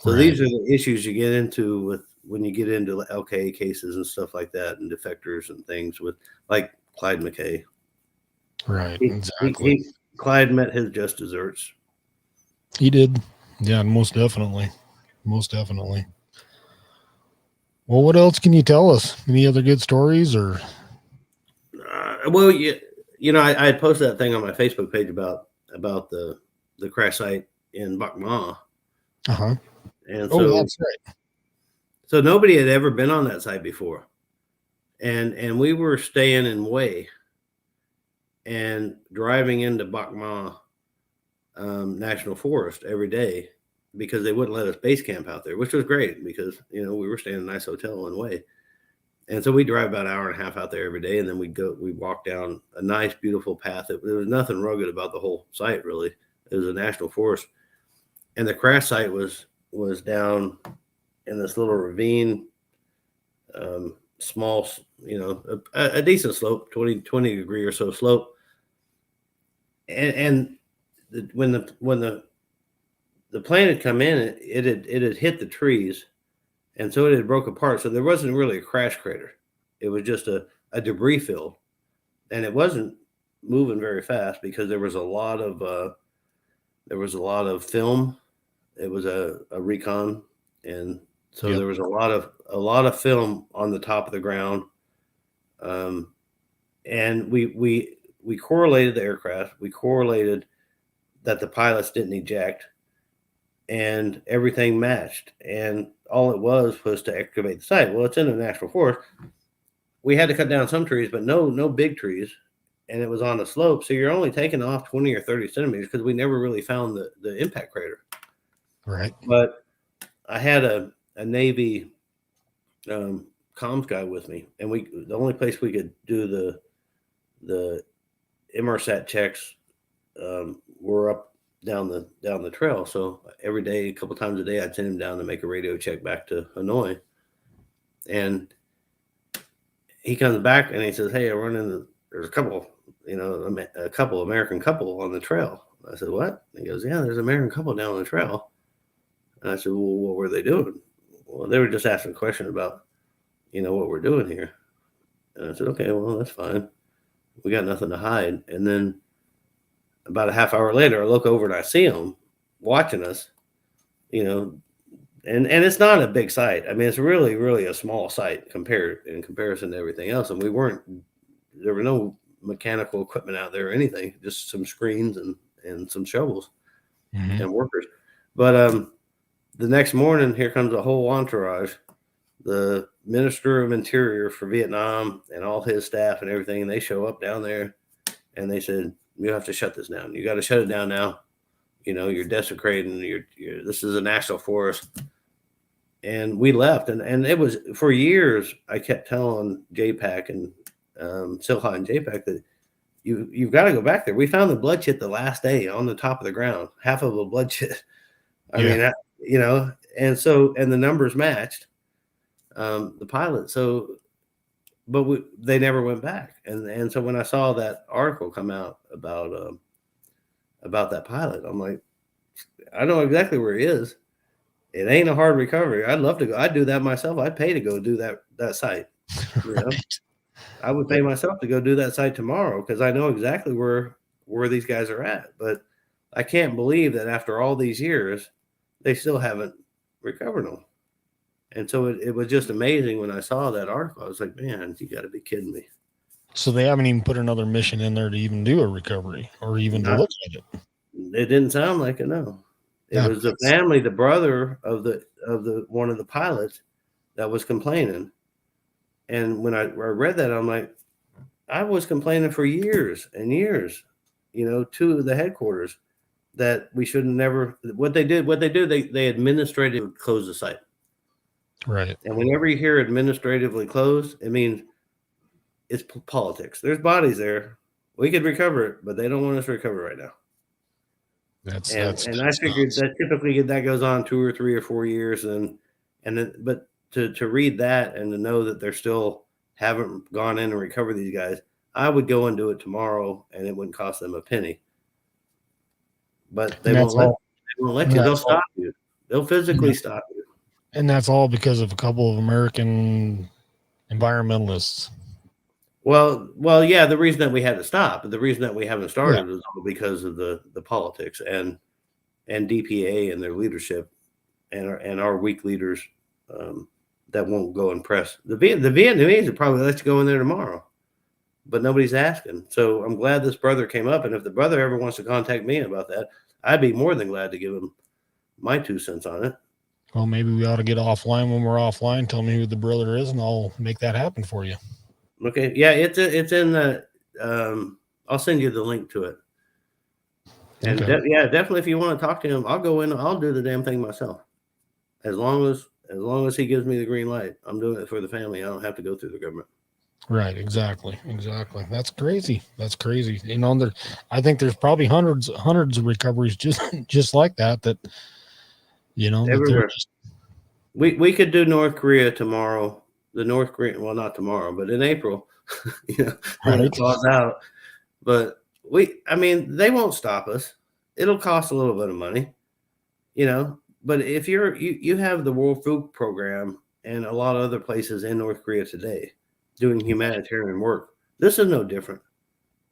these are the issues you get into with when you get into LKA cases and stuff like that and defectors and things with like Clyde McKay. Right. Exactly. Clyde met his just desserts. He did. Yeah, most definitely. Most definitely. Well, what else can you tell us? Any other good stories or? Well, I had posted that thing on my Facebook page about the crash site in POW-MIA. Uh-huh. And so, that's right. So nobody had ever been on that site before. And we were staying in Way and driving into POW-MIA National Forest every day because they wouldn't let us base camp out there, which was great because, we were staying in a nice hotel in Way. And so we drive about an hour and a half out there every day. And then we walk down a nice, beautiful path. There was nothing rugged about the whole site, really. It was a national forest. And the crash site was down in this little ravine, small, a decent slope, 20 degree or so slope. And when the plane had come in, it had hit the trees. And so it had broke apart. So there wasn't really a crash crater. It was just a debris field. And it wasn't moving very fast because there was a lot of film. It was a recon. And so there was a lot of film on the top of the ground. And we correlated the aircraft. We correlated that the pilots didn't eject. And everything matched. And all it was to excavate the site. Well, it's in a national forest. We had to cut down some trees, but no big trees. And it was on a slope. So you're only taking off 20 or 30 centimeters because we never really found the impact crater. Right. But I had a Navy comms guy with me. And the only place we could do the MRSAT checks were up down the trail. So every day, a couple times a day, I'd send him down to make a radio check back to Hanoi. And he comes back and he says, "Hey, I run into, there's a couple, a couple American couple on the trail. I said, what? He goes, yeah, there's an American couple down the trail. And I said, well, what were they doing? Well, they were just asking a question about, what we're doing here. And I said, okay, well, that's fine. We got nothing to hide. And then about a half hour later, I look over and I see them watching us, and it's not a big site. I mean, it's really, really a small site in comparison to everything else. And there were no mechanical equipment out there or anything, just some screens and some shovels and workers. But the next morning, here comes a whole entourage, the Minister of Interior for Vietnam and all his staff and everything. And they show up down there and they said, you have to shut this down. You got to shut it down now. You're desecrating. This is a national forest. And we left. And it was for years, I kept telling JPAC and Silha and JPAC that you've got to go back there. We found the blood chit the last day on the top of the ground, half of a blood chit. I mean, and the numbers matched the pilot. So, but they never went back. And so when I saw that article come out about that pilot, I'm like, I know exactly where he is. It ain't a hard recovery. I'd love to go. I'd do that myself. I'd pay to go do that site. Right. I would pay myself to go do that site tomorrow because I know exactly where these guys are at. But I can't believe that after all these years, they still haven't recovered them. And so it was just amazing when I saw that article. I was like, man, you got to be kidding me. So they haven't even put another mission in there to even do a recovery or even to look at it. It didn't sound like it. No, it was the family, the brother of the one of the pilots that was complaining. And when I read that, I'm like, I was complaining for years and years, to the headquarters that we should have never. What they do, they administratively close the site. Right. And whenever you hear administratively closed, it means it's politics. There's bodies there. We could recover it, but they don't want us to recover right now. And I figured that typically that goes on 2 or 3 or 4 years, but to read that and to know that they're still haven't gone in and recovered these guys, I would go and do it tomorrow, and it wouldn't cost them a penny. But they won't let you. They'll stop you. They'll physically stop you. And that's all because of a couple of American environmentalists. Well, yeah. The reason that we had to stop, the reason that we haven't started, was all because of the politics and DPA and their leadership, and our weak leaders that won't go and press. The Vietnamese would probably let you go in there tomorrow, but nobody's asking. So I'm glad this brother came up, and if the brother ever wants to contact me about that, I'd be more than glad to give him my 2 cents on it. Well, maybe we ought to get offline when we're offline. Tell me who the brother is, and I'll make that happen for you. Okay. Yeah, it's in the. I'll send you the link to it. And definitely, if you want to talk to him, I'll go in. I'll do the damn thing myself. As long as he gives me the green light, I'm doing it for the family. I don't have to go through the government. Right. Exactly. That's crazy. I think there's probably hundreds of recoveries just like that. Everywhere. We could do North Korea tomorrow. The North Korean, well, not tomorrow, but in April, when it thaws out. But they won't stop us. It'll cost a little bit of money, But if you have the World Food Program and a lot of other places in North Korea today doing humanitarian work, this is no different.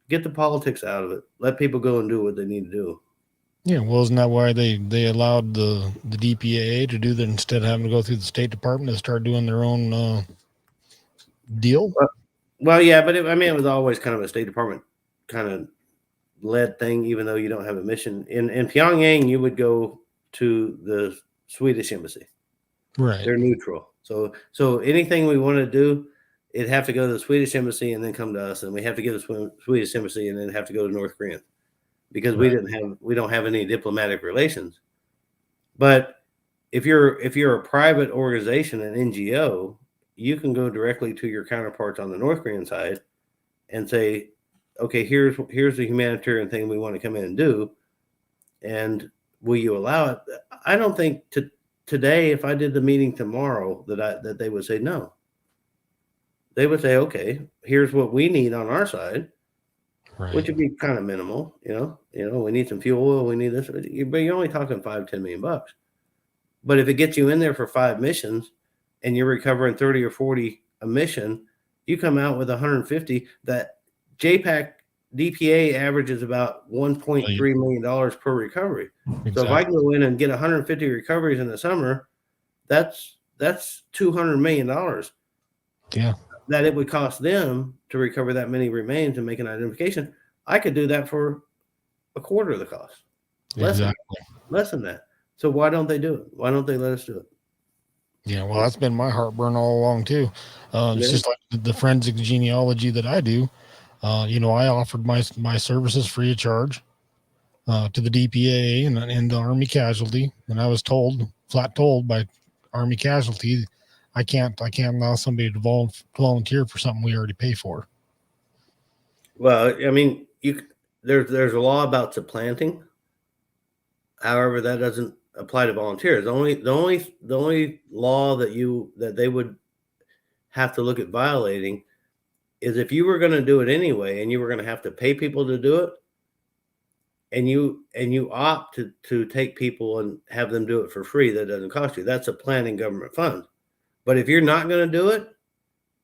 Get the politics out of it. Let people go and do what they need to do. Yeah, well, isn't that why they allowed the DPAA to do that instead of having to go through the State Department to start doing their own deal? Well, yeah, but it was always kind of a State Department kind of led thing, even though you don't have a mission. In Pyongyang, you would go to the Swedish embassy. Right. They're neutral. So anything we want to do, it'd have to go to the Swedish embassy and then come to us, and we have to go to the Swedish embassy and then have to go to North Korea. Because we don't have any diplomatic relations. But if you're a private organization, an NGO, you can go directly to your counterparts on the North Korean side and say, okay, here's the humanitarian thing we want to come in and do, and will you allow it? I don't think today, if I did the meeting tomorrow, that they would say no. They would say, okay, here's what we need on our side. Right. which would be kind of minimal. We need some fuel oil, we need this, but you're only talking $5-10 million. But if it gets you in there for 5 missions and you're recovering 30 or 40 a mission, you come out with 150. That JPAC DPA averages about $1.3 million per recovery. Exactly. So if I go in and get 150 recoveries in the summer, that's $200 million. Yeah. That it would cost them to recover that many remains and make an identification. I could do that for a quarter of the cost. Less than that. So why don't they do it? Why don't they let us do it? Yeah, well, that's been my heartburn all along too. It's just like the forensic genealogy that I do. I offered my services free of charge to the DPA and the Army Casualty, and I was flat told by Army Casualty, I can't allow somebody to volunteer for something we already pay for. Well, I mean, there's a law about supplanting. However, that doesn't apply to volunteers. The only law that they would have to look at violating is if you were going to do it anyway and you were going to have to pay people to do it, and you opt to take people and have them do it for free, that doesn't cost you. That's supplanting government funds. But if you're not going to do it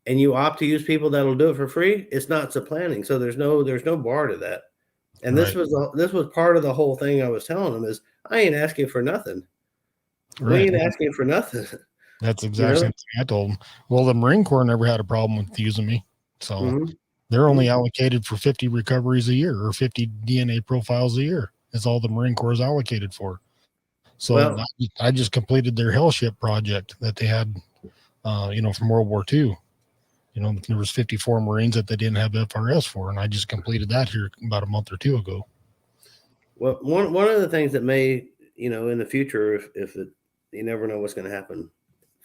and you opt to use people that'll do it for free, it's not supplanting. So there's no bar to that. And this was part of the whole thing I was telling them is I ain't asking for nothing. Right. We ain't asking for nothing. That's exactly the thing I told them. Well, the Marine Corps never had a problem with using me. So they're only allocated for 50 recoveries a year or 50 DNA profiles a year. Is all the Marine Corps is allocated for. So I just completed their Hellship project that they had, from World War II. There was 54 Marines that they didn't have FRS for, and I just completed that here about a month or two ago. Well, one of the things that may, in the future, if you never know what's going to happen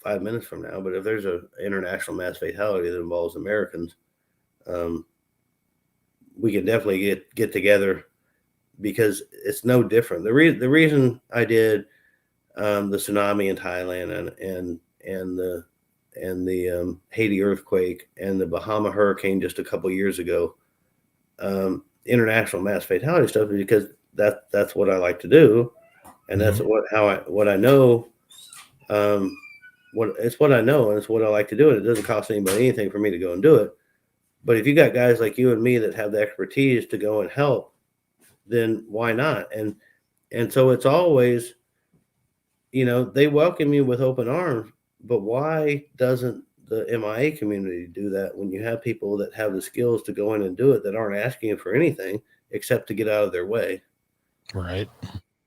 5 minutes from now, but if there's an international mass fatality that involves Americans, we can definitely get together, because it's no different. The reason I did the tsunami in Thailand and the Haiti earthquake and the Bahama hurricane just a couple years ago, international mass fatality stuff, because that's what I like to do, and that's what I know. It's what I know, and it's what I like to do, and it doesn't cost anybody anything for me to go and do it. But if you got guys like you and me that have the expertise to go and help, then why not? And so it's always, they welcome you with open arms, but why doesn't the MIA community do that when you have people that have the skills to go in and do it, that aren't asking for anything except to get out of their way? Right.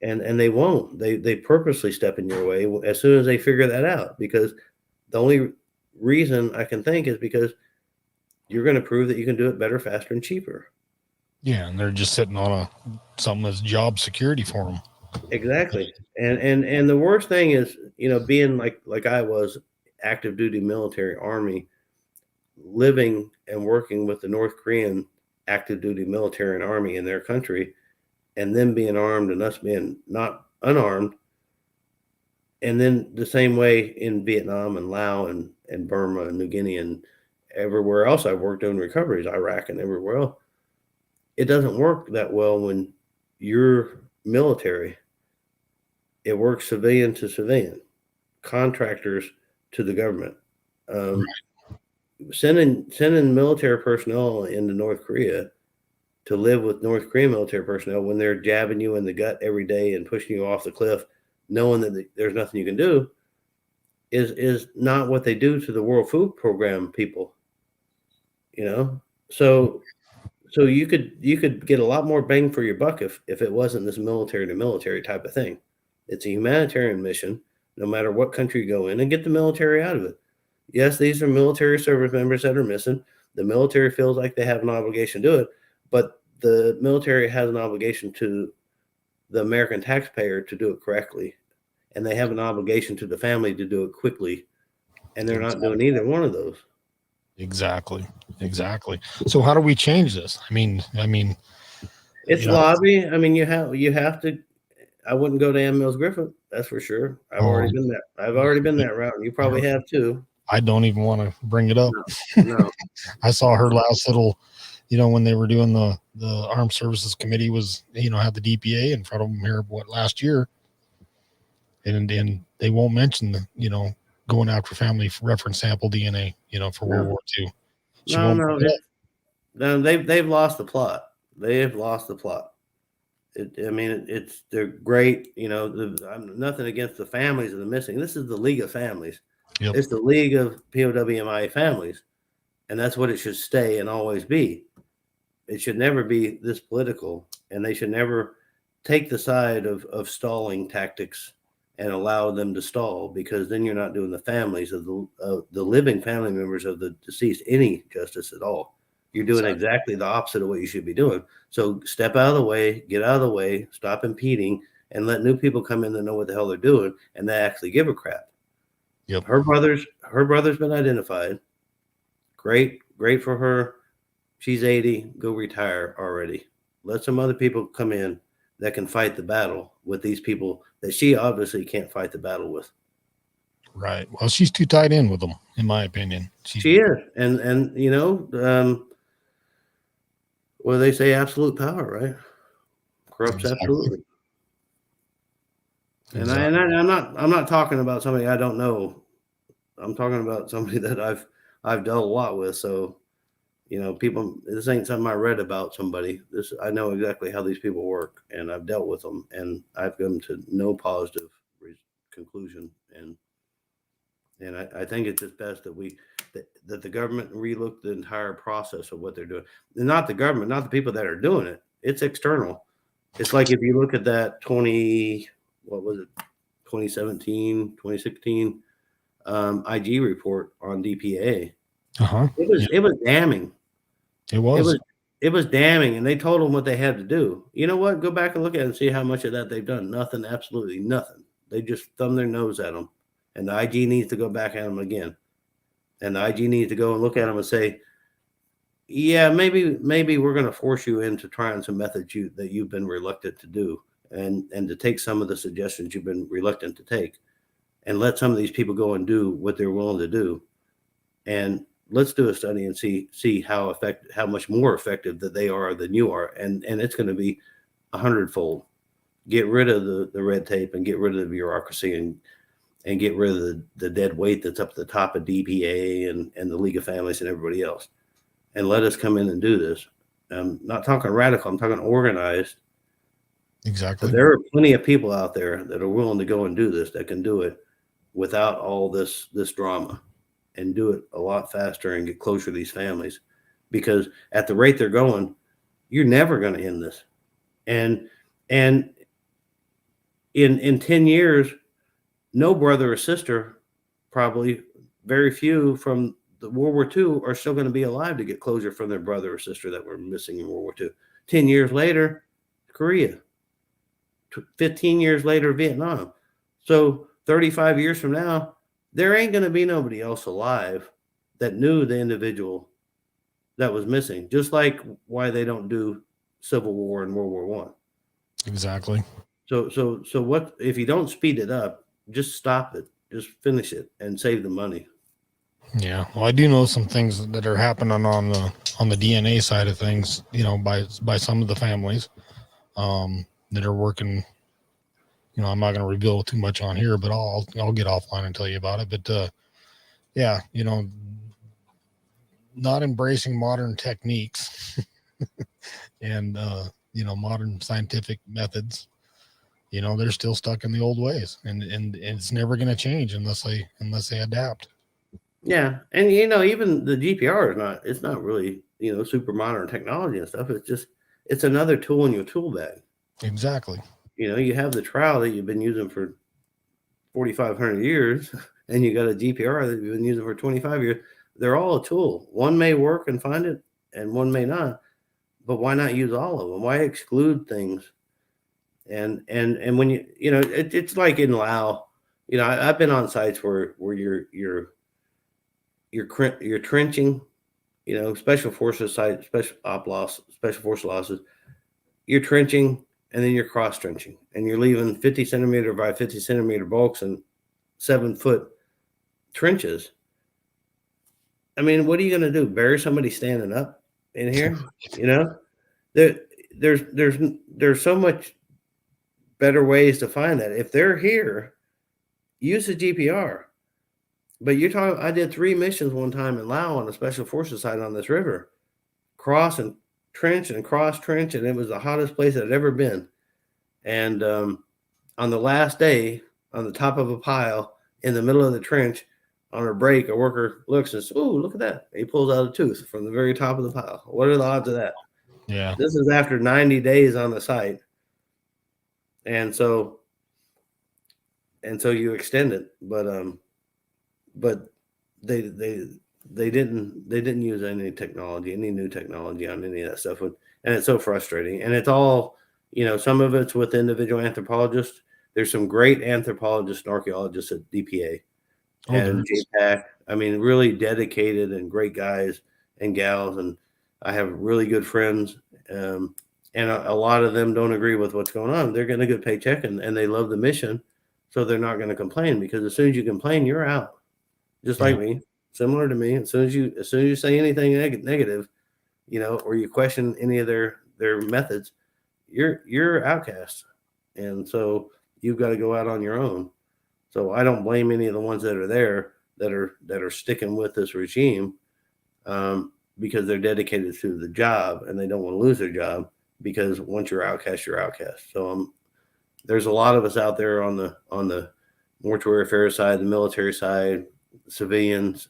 And they won't. They purposely step in your way as soon as they figure that out, because the only reason I can think is because you're going to prove that you can do it better, faster, and cheaper. Yeah, and they're just sitting on something that's job security for them. Exactly. And the worst thing is, being like I was, active duty military Army, living and working with the North Korean active duty military and Army in their country, and them being armed and us being not unarmed. And then the same way in Vietnam and Laos and Burma and New Guinea and everywhere else I've worked on recoveries, Iraq and everywhere else. It doesn't work that well when you're military. It works civilian to civilian, contractors to the government. Sending military personnel into North Korea to live with North Korean military personnel when they're jabbing you in the gut every day and pushing you off the cliff, knowing that there's nothing you can do, is not what they do to the World Food Program people. So you could get a lot more bang for your buck if it wasn't this military to military type of thing. It's a humanitarian mission, no matter what country you go in, and get the military out of it. Yes, these are military service members that are missing. The military feels like they have an obligation to do it, but the military has an obligation to the American taxpayer to do it correctly, and they have an obligation to the family to do it quickly, and they're not doing either one of those. Exactly. So how do we change this? I mean, it's lobby. I mean, you have to. I wouldn't go to Ann Mills Griffith, that's for sure. I've already been there. I've already been that route, and you probably have too. I don't even want to bring it up. No. I saw her last little when they were doing the Armed Services Committee was, had the DPA in front of them here, last year. And they won't mention going after family reference sample DNA, for World War II. No, they've lost the plot. They have lost the plot. They're great. I'm nothing against the families of the missing. This is the League of Families. Yep. It's the League of POW-MIA families, and that's what it should stay and always be. It should never be this political, and they should never take the side of stalling tactics and allow them to stall, because then you're not doing the families of the living family members of the deceased any justice at all. You're doing exactly the opposite of what you should be doing. So step out of the way, get out of the way, stop impeding, and let new people come in that know what the hell they're doing, and they actually give a crap. Yep. Her brother's been identified. Great for her. She's 80. Go retire already. Let some other people come in that can fight the battle with these people that she obviously can't fight the battle with. Right. Well, she's too tied in with them, in my opinion. She is. And well, they say absolute power, right? Corrupts absolutely. Exactly. And I'm not talking about somebody I don't know. I'm talking about somebody that I've dealt a lot with. So, people, this ain't something I read about somebody. I know exactly how these people work, and I've dealt with them, and I've come to no positive conclusion. And I think it's just best that the government relook the entire process of what they're doing. And not the government, not the people that are doing it. It's external. It's like if you look at that 2017, 2016 IG report on DPA. It was damning. It was damning, and they told them what they had to do. You know what? Go back and look at it and see how much of that they've done. Nothing, absolutely nothing. They just thumb their nose at them. And the IG needs to go back at them again. And the IG needs to go and look at them and say, yeah, maybe we're going to force you into trying some methods that you've been reluctant to do, and to take some of the suggestions you've been reluctant to take, and let some of these people go and do what they're willing to do. And let's do a study and see how much more effective that they are than you are. And it's going to be 100-fold. Get rid of the red tape, and get rid of the bureaucracy, and get rid of the dead weight that's up at the top of DPA and the League of Families and everybody else. And let us come in and do this. I'm not talking radical, I'm talking organized. Exactly. But there are plenty of people out there that are willing to go and do this, that can do it without all this drama, and do it a lot faster and get closer to these families. Because at the rate they're going, you're never going to end this. And in 10 years, no brother or sister, probably very few from the World War II, are still going to be alive to get closure from their brother or sister that were missing in World War II. 10 years later, Korea. 15 years later, Vietnam. So 35 years from now, there ain't going to be nobody else alive that knew the individual that was missing. Just like why they don't do Civil War and World War I. Exactly. So what if you don't speed it up? Just stop it. Just finish it and save the money. Yeah. Well, I do know some things that are happening on the DNA side of things, by some of the families that are working. I'm not going to reveal too much on here, but I'll get offline and tell you about it. But yeah, not embracing modern techniques and modern scientific methods. They're still stuck in the old ways, and it's never going to change unless they adapt. Yeah. And, even the GPR it's not really, super modern technology and stuff. It's another tool in your tool bag. Exactly. You have the trowel that you've been using for 4,500 years, and you got a GPR that you've been using for 25 years. They're all a tool. One may work and find it, and one may not. But why not use all of them? Why exclude things? And when it's like in Laos, I've been on sites where you're trenching, special forces site, special force losses. You're trenching, and then you're cross trenching, and you're leaving 50 centimeter by 50 centimeter bulks and 7-foot trenches. I mean, what are you going to do? Bury somebody standing up? in here. You know, there's so much better ways to find that. If they're here, use the GPR. But you're talking. I did 3 missions one time in Laos on a special forces site on this river, cross and trench and cross trench, and it was the hottest place I'd ever been. And on the last day, on the top of a pile in the middle of the trench, on a break, a worker looks and says, "Oh, look at that!" He pulls out a tooth from the very top of the pile. What are the odds of that? Yeah. This is after 90 days on the site, and so you extend it, but they didn't use any new technology on any of that stuff, and it's so frustrating. And it's all, some of it's with individual anthropologists. There's some great anthropologists and archaeologists at DPA and JPAC. I mean, really dedicated and great guys and gals, and I have really good friends. And a lot of them don't agree with what's going on. They're getting a good paycheck and they love the mission, so they're not going to complain, because as soon as you complain, you're out. Just like me, similar to me. As soon as you say anything negative, or you question any of their methods, you're outcast, and so you've got to go out on your own. So I don't blame any of the ones that are there that are sticking with this regime, because they're dedicated to the job and they don't want to lose their job, because once you're outcast, you're outcast. So there's a lot of us out there on the mortuary affairs side, the military side, civilians,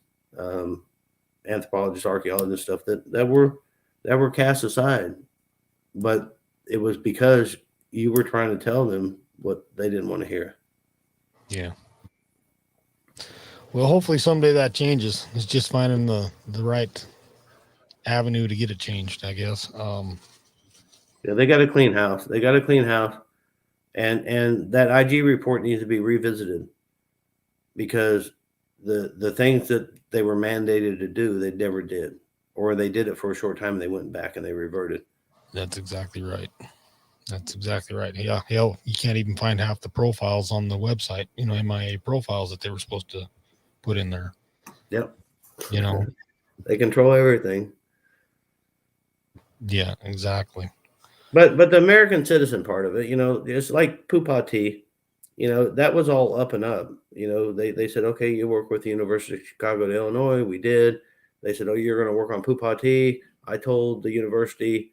anthropologists, archaeologists, stuff that were cast aside, but it was because you were trying to tell them what they didn't want to hear. Yeah. Well, hopefully someday that changes. It's just finding the right avenue to get it changed, I guess. Yeah, they got a clean house. And that IG report needs to be revisited, because the things that they were mandated to do, they never did, or they did it for a short time and they went back and they reverted. That's exactly right. Yeah, hell, you can't even find half the profiles on the website, MIA profiles that they were supposed to put in there. Yep. They control everything. Yeah, exactly. But the American citizen part of it, it's like POW-MIA, that was all up and up. They said, okay, you work with the University of Chicago to Illinois. We did. They said, oh, you're going to work on POW-MIA. I told the university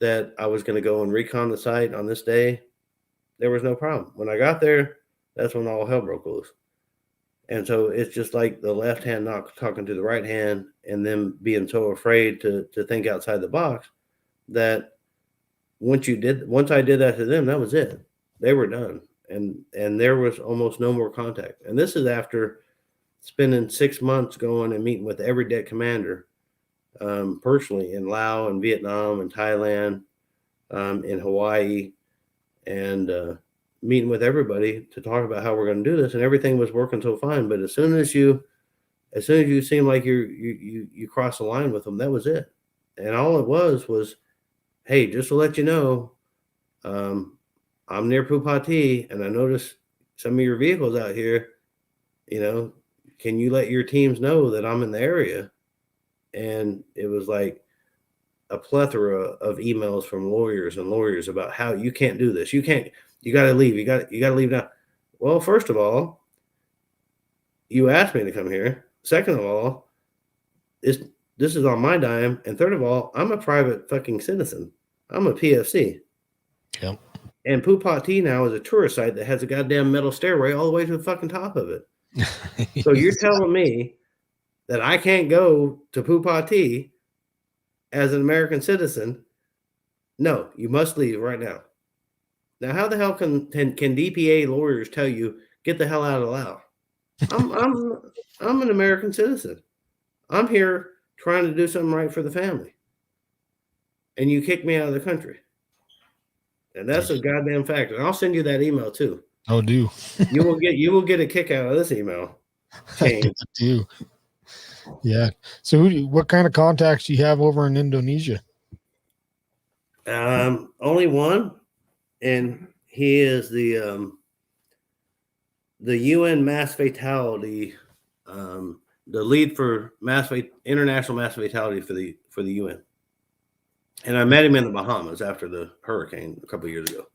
that I was going to go and recon the site on this day. There was no problem. When I got there, that's when all hell broke loose. And so it's just like the left hand not talking to the right hand, and them being so afraid to think outside the box, that once I did that to them, that was it. They were done. And there was almost no more contact. And this is after spending 6 months going and meeting with every deck commander, personally, in Laos and Vietnam and Thailand, in Hawaii, and meeting with everybody to talk about how we're going to do this. And everything was working so fine. But as soon as you seem like you cross the line with them, that was it. And all it was, hey, just to let you know, I'm near POW-MIA, and I noticed some of your vehicles out here. Can you let your teams know that I'm in the area? And it was like a plethora of emails from lawyers about how you can't do this. You got to leave. You got to leave now. Well, first of all, you asked me to come here. Second of all, this is on my dime. And third of all, I'm a private fucking citizen. I'm a PFC. Yep. And POW-MIA now is a tourist site that has a goddamn metal stairway all the way to the fucking top of it. So you're telling me that I can't go to POW-MIA as an American citizen? No, you must leave right now. Now, how the hell can DPA lawyers tell you, get the hell out of Laos? I'm an American citizen. I'm here trying to do something right for the family. And you kick me out of the country. And that's a goddamn fact. And I'll send you that email too. Oh, do. You will get a kick out of this email chain. Do. Yeah. So what kind of contacts do you have over in Indonesia? Only one, and he is the UN mass fatality, the lead for international mass fatality for the UN. And I met him in the Bahamas after the hurricane a couple of years ago.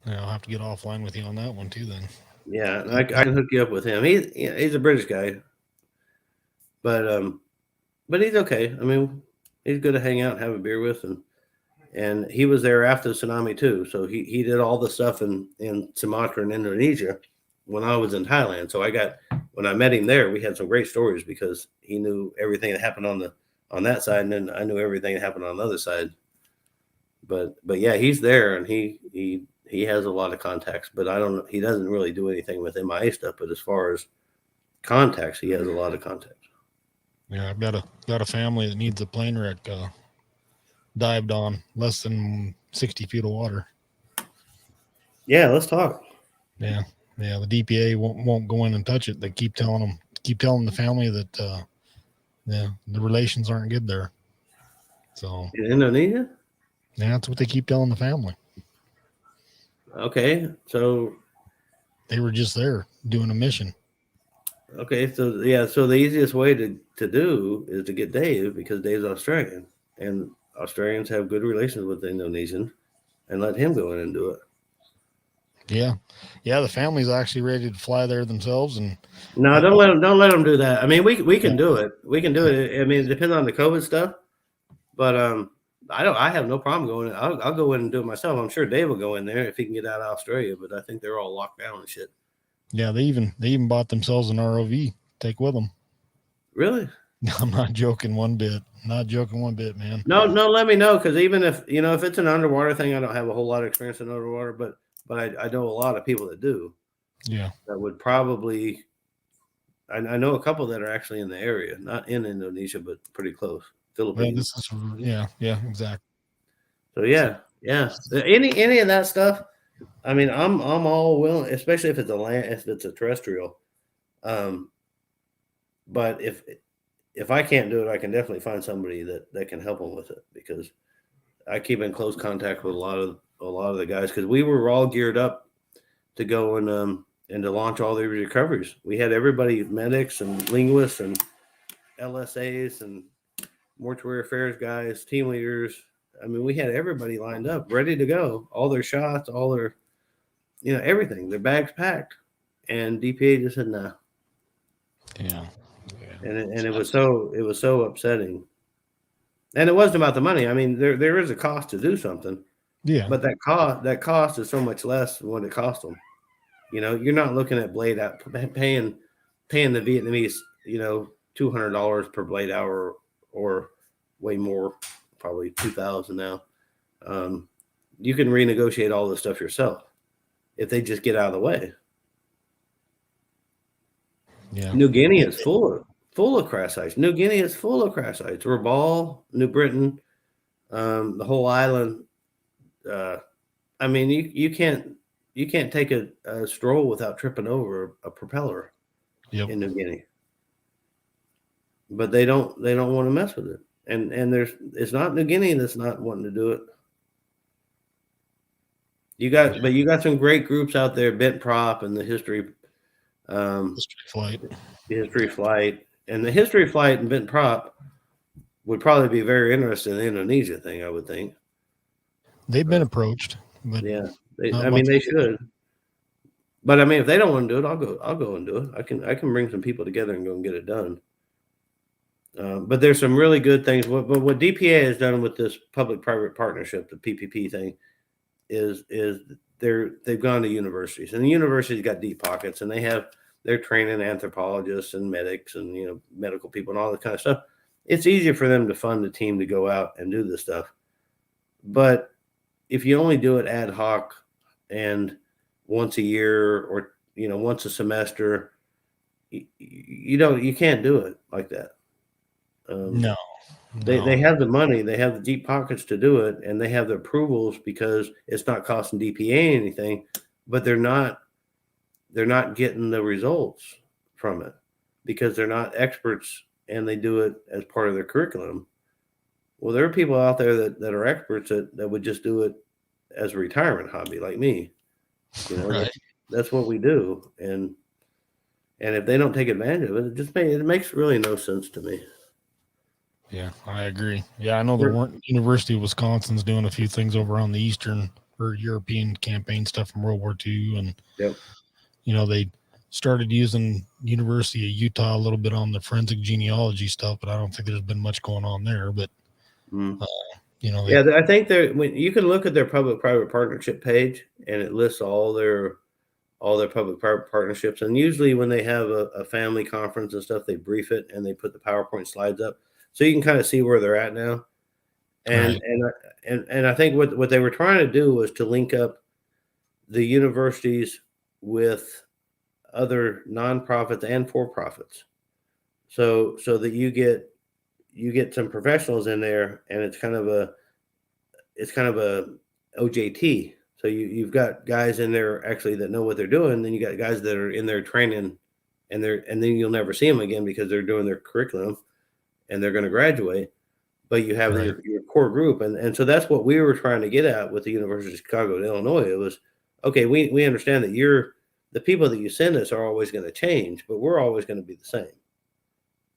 Yeah, I'll have to get offline with you on that one too. Then. Yeah, and I can hook you up with him. He's a British guy, but he's okay. I mean, he's good to hang out and have a beer with, and he was there after the tsunami too. So he did all the stuff in Sumatra and Indonesia when I was in Thailand. So when I met him there, we had some great stories because he knew everything that happened on that side, and then I knew everything that happened on the other side. But yeah, he's there, and he has a lot of contacts, but he doesn't really do anything with MIA stuff. But as far as contacts, he has a lot of contacts. Yeah, I've got a family that needs a plane wreck dived on less than 60 feet of water. Yeah, let's talk. Yeah, the DPA won't go in and touch it. They keep telling the family that the relations aren't good there. So In Indonesia? yeah, that's what they keep telling the family. Okay, so they were just there doing a mission. Okay, so the easiest way to do is to get Dave, because Dave's Australian, and Australians have good relations with the Indonesians, and let him go in and do it. Yeah, the family's actually ready to fly there themselves. And no, don't let them do that. I mean, we can do it. We can do it. I mean, it depends on the COVID stuff, but I have no problem going. I'll go in and do it myself. I'm sure Dave will go in there if he can get out of Australia, but I think they're all locked down and shit. Yeah, they even bought themselves an ROV to take with them. Really? I'm not joking one bit. Not joking one bit, man. No, let me know, because even if it's an underwater thing, I don't have a whole lot of experience in underwater, but I know a lot of people that do. Yeah. That would probably. I know a couple that are actually in the area, not in Indonesia, but pretty close. Philippines. Yeah, exactly. So yeah. Any of that stuff. I mean, I'm all willing, especially if it's a terrestrial. But if I can't do it, I can definitely find somebody that can help them with it, because I keep in close contact with a lot of the guys, because we were all geared up to go and to launch all the recoveries. We had everybody, medics and linguists and LSAs and mortuary affairs guys, team leaders. I mean, we had everybody lined up, ready to go, all their shots, all their, everything, their bags packed, and DPA just said no. Yeah. And it was so upsetting. And it wasn't about the money. I mean, there is a cost to do something. Yeah. But that cost is so much less than what it cost them. You're not looking at blade out paying the Vietnamese, $200 per blade hour, or way more, probably 2,000 now. You can renegotiate all this stuff yourself if they just get out of the way. Yeah. New Guinea is full of crash sites. New Guinea is full of crash sites. Rabaul, New Britain, the whole island. I mean, you can't take a stroll without tripping over a propeller. Yep. In New Guinea. But they don't want to mess with it. And it's not New Guinea that's not wanting to do it. You got some great groups out there, Bent Prop and the History Flight. The History Flight. And the History Flight and Bent Prop would probably be very interested in the Indonesia thing, I would think. They've been approached, but yeah, they should. But I mean, if they don't want to do it, I'll go and do it. I can bring some people together and go and get it done. But there's some really good things. What DPA has done with this public-private partnership, the PPP thing, is they've gone to universities, and the universities got deep pockets, and they're training anthropologists and medics and medical people and all that kind of stuff. It's easier for them to fund a team to go out and do this stuff. But if you only do it ad hoc and once a year or once a semester, you can't do it like that. No. They have the money, they have the deep pockets to do it, and they have the approvals because it's not costing DPA anything, but they're not getting the results from it because they're not experts and they do it as part of their curriculum. Well, there are people out there that are experts that would just do it as a retirement hobby, like me. Right. That's what we do, and if they don't take advantage of it, it makes really no sense to me. Yeah, I agree. Yeah, I know the University of Wisconsin's doing a few things over on the Eastern or European campaign stuff from World War II. And, Yep. They started using University of Utah a little bit on the forensic genealogy stuff, but I don't think there's been much going on there. But, Mm. they, I think when you can look at their public-private partnership page, and it lists all their public-private partnerships. And usually when they have a family conference and stuff, they brief it and they put the PowerPoint slides up, so you can kind of see where they're at now. And right. and I think what they were trying to do was to link up the universities with other nonprofits and for-profits, so that you get some professionals in there, and it's kind of a OJT. So you've got guys in there actually that know what they're doing. Then you got guys that are in there training, and then you'll never see them again because they're doing their curriculum and they're going to graduate. But you have Right. your core group, and so that's what we were trying to get at with the University of Chicago, Illinois. It was, okay, we understand that the people that you send us are always going to change, but we're always going to be the same.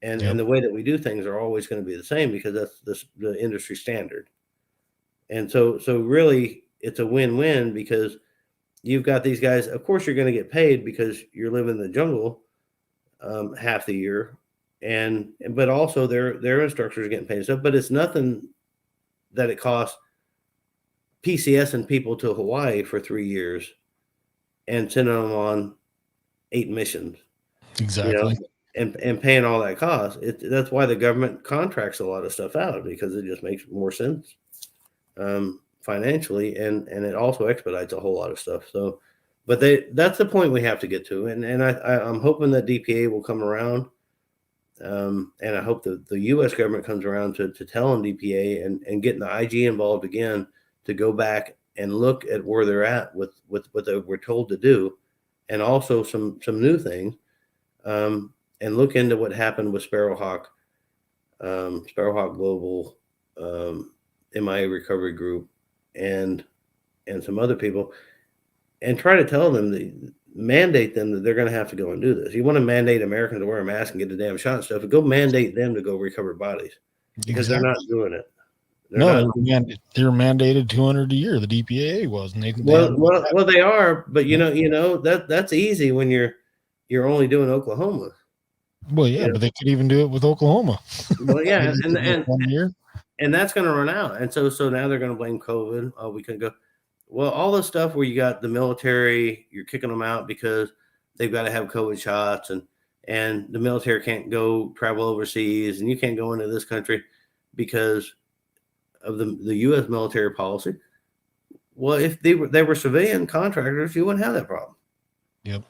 And Yep. and the way that we do things are always going to be the same because that's the industry standard. And so really it's a win-win because you've got these guys. Of course, you're going to get paid because you're living in the jungle half the year, but also their instructors are getting paid and stuff. But it's nothing that it costs PCS and people to Hawaii for 3 years and sending them on 8 missions, Exactly. and paying all that cost. That's why the government contracts a lot of stuff out, because it just makes more sense financially, and it also expedites a whole lot of stuff. So, but that's the point we have to get to, and I'm hoping that DPA will come around, and I hope that the U.S. government comes around to telling DPA and getting the IG involved again to go back and look at where they're at with what they were told to do, and also some new things, and look into what happened with Sparrowhawk Global, MIA Recovery Group, and some other people, and try to tell them, mandate them that they're going to have to go and do this. You want to mandate Americans to wear a mask and get the damn shot and stuff, but go mandate them to go recover bodies, because they're not doing it. They're mandated 200 a year. The DPAA was, and well, they are, but that's easy when you're only doing Oklahoma. Well, yeah, but they could even do it with Oklahoma. Well, yeah, and 1 year. And that's going to run out. And so now they're going to blame COVID. Oh, we couldn't go. Well, all the stuff where you got the military, you're kicking them out because they've got to have COVID shots, and the military can't go travel overseas, and you can't go into this country because of the U.S. military policy. Well, if they were civilian contractors, you wouldn't have that problem. Yep.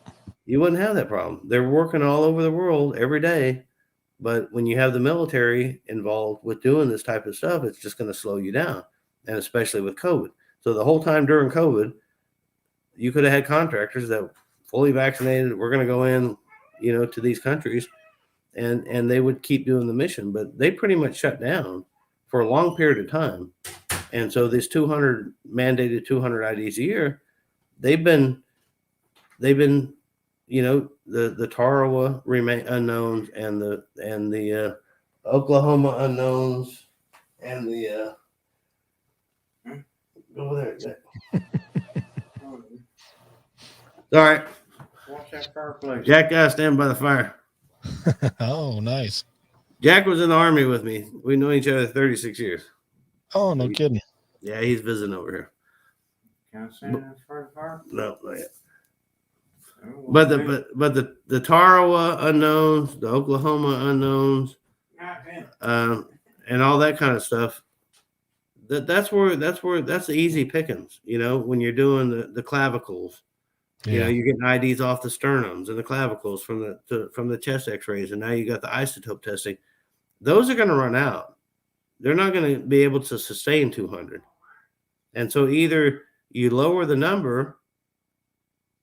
You wouldn't have that problem. They're working all over the world every day. But when you have the military involved with doing this type of stuff, it's just going to slow you down, and especially with COVID. So the whole time during COVID, you could have had contractors that fully vaccinated. We're going to go in, to these countries, and they would keep doing the mission. But they pretty much shut down for a long period of time. And so this mandated 200 IDs a year, they've been the Tarawa remain unknowns, and the Oklahoma unknowns, and the over there. All right. Watch that fireplace. Jack got to stand by the fire. Oh, nice. Jack was in the Army with me. We know each other 36 years. Oh, no kidding. Yeah, he's visiting over here. Can I stand in front of the fire? No, not yet. But the Tarawa unknowns, the Oklahoma unknowns, and all that kind of stuff. That's the easy pickings. When you're doing the clavicles, you're getting IDs off the sternums and the clavicles from the chest X-rays, and now you got the isotope testing. Those are going to run out. They're not going to be able to sustain 200, and so either you lower the number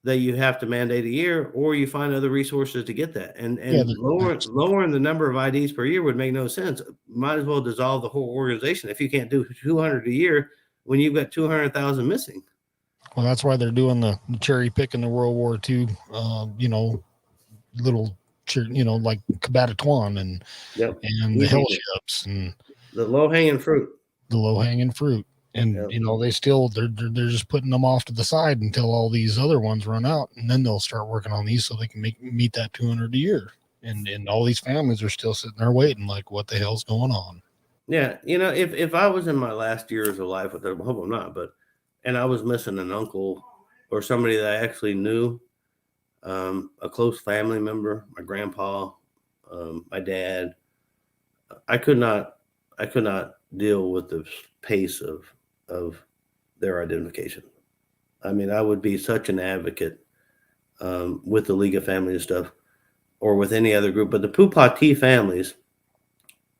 that you have to mandate a year, or you find other resources to get that. And lowering the number of IDs per year would make no sense. Might as well dissolve the whole organization if you can't do 200 a year when you've got 200,000 missing. Well, that's why they're doing the cherry pick in the World War II, little like Combat Outpost and Yep. the Easy. hell ships and The low hanging fruit. the low hanging fruit. And Yep. they're just putting them off to the side until all these other ones run out, and then they'll start working on these so they can meet that 200 a year. And all these families are still sitting there waiting, like, what the hell's going on? Yeah, if I was in my last years of life with them, I hope I'm not, and I was missing an uncle or somebody that I actually knew, a close family member, my grandpa, my dad, I could not deal with the pace of their identification. I mean, I would be such an advocate with the League of Families stuff or with any other group, but the POW-MIA families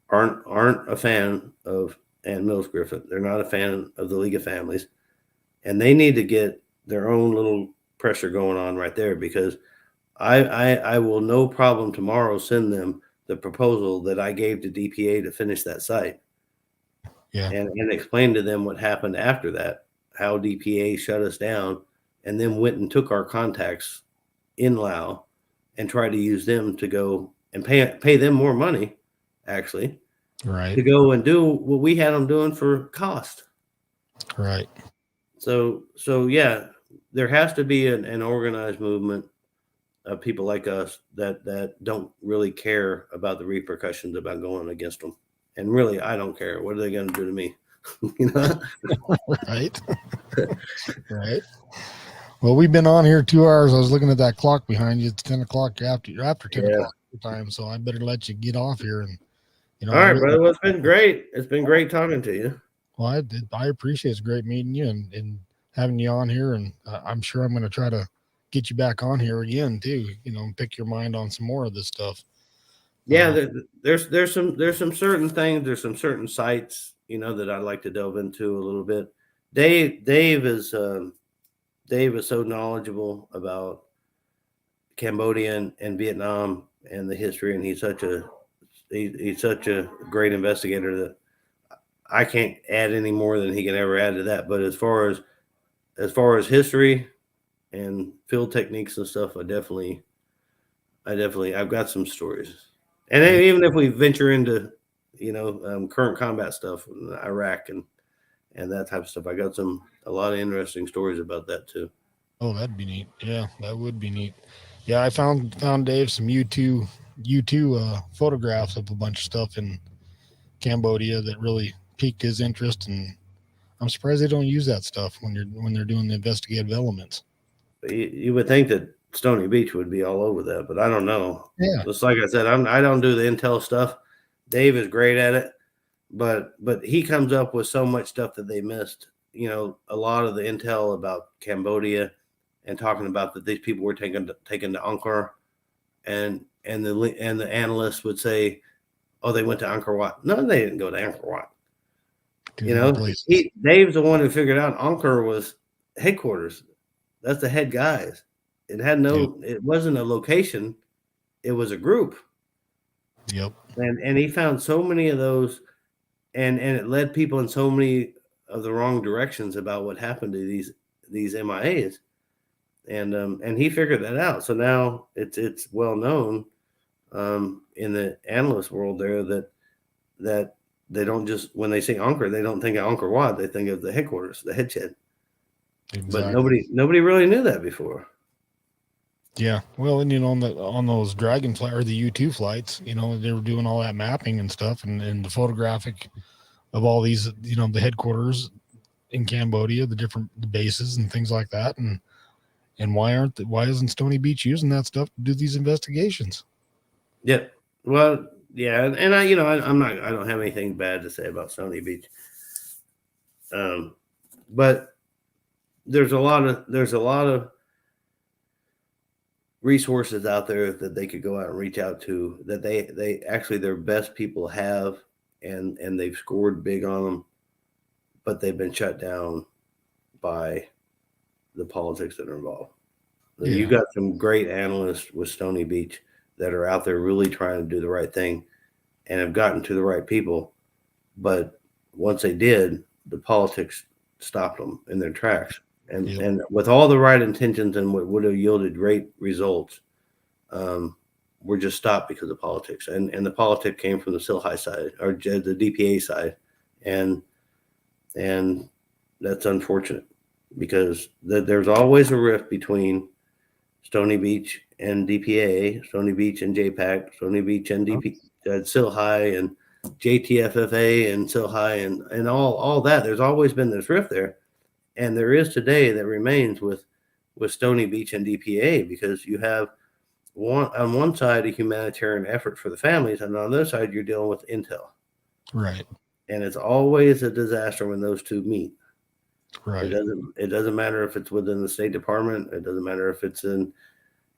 aren't a fan of Ann Mills Griffith. They're not a fan of the League of Families, and they need to get their own little pressure going on right there, because I will no problem tomorrow send them the proposal that I gave to DPA to finish that site. Yeah. And explain to them what happened after that, how DPA shut us down and then went and took our contacts in Laos and tried to use them to go and pay them more money, actually, Right. to go and do what we had them doing for cost. Right. So yeah, there has to be an organized movement of people like us that don't really care about the repercussions about going against them. And really, I don't care. What are they going to do to me? Right. Right. Well, we've been on here 2 hours. I was looking at that clock behind you. It's 10 o'clock after 10 o'clock time. So I better let you get off here. And, all right, brother. Well, it's been great. It's been great talking to you. Well, I appreciate it. It's great meeting you and having you on here. And I'm sure I'm going to try to get you back on here again too, and pick your mind on some more of this stuff. Yeah, there's some certain things, there's some certain sites, that I'd like to delve into a little bit. Dave is so knowledgeable about Cambodia and Vietnam and the history, and he's such a great investigator that I can't add any more than he can ever add to that. But as far as history and field techniques and stuff, I've got some stories. And even if we venture into, current combat stuff in Iraq and that type of stuff, I got a lot of interesting stories about that too. Oh, that'd be neat. Yeah, that would be neat. Yeah, I found Dave some U2 photographs of a bunch of stuff in Cambodia that really piqued his interest, and I'm surprised they don't use that stuff when they're doing the investigative elements. But you would think that Stony Beach would be all over that, but I don't know. Yeah, just like I said, I don't do the intel stuff. Dave is great at it, but he comes up with so much stuff that they missed. A lot of the intel about Cambodia and talking about that these people were taken to Angkor, and the analysts would say, "Oh, they went to Angkor Wat." No, they didn't go to Angkor Wat. Dave's the one who figured out Angkor was headquarters. That's the head guys. It wasn't a location. It was a group. Yep. And he found so many of those, and it led people in so many of the wrong directions about what happened to these MIAs. And he figured that out. So now it's well known in the analyst world there that they don't just, when they say Angkor, they don't think of Angkor Wat, they think of the headquarters, the headshed. Exactly. But nobody really knew that before. Yeah. Well, and on those Dragonfly or the U2 flights, they were doing all that mapping and stuff, and the photographic of all these, the headquarters in Cambodia, the bases and things like that, and why isn't Stony Beach using that stuff to do these investigations? Yeah. Well, yeah, and I don't have anything bad to say about Stony Beach. But there's a lot of resources out there that they could go out and reach out to, that they actually their best people have, and they've scored big on them, but they've been shut down by the politics that are involved. Yeah. You got some great analysts with Stony Beach that are out there really trying to do the right thing and have gotten to the right people. But once they did, the politics stopped them in their tracks. And with all the right intentions and what would have yielded great results, were just stopped because of politics, and the politic came from the Silhai side or the DPA side, and that's unfortunate because there's always a rift between Stony Beach and DPA, Stony Beach and JPAC, Stony Beach and Silhai, and JTFFA and Silhai, and all that. There's always been this rift there, and there is today that remains with Stony Beach and DPA, because you have on one side a humanitarian effort for the families, and on the other side you're dealing with intel. Right. And it's always a disaster when those two meet. Right. It doesn't matter if it's within the State Department. It doesn't matter if it's in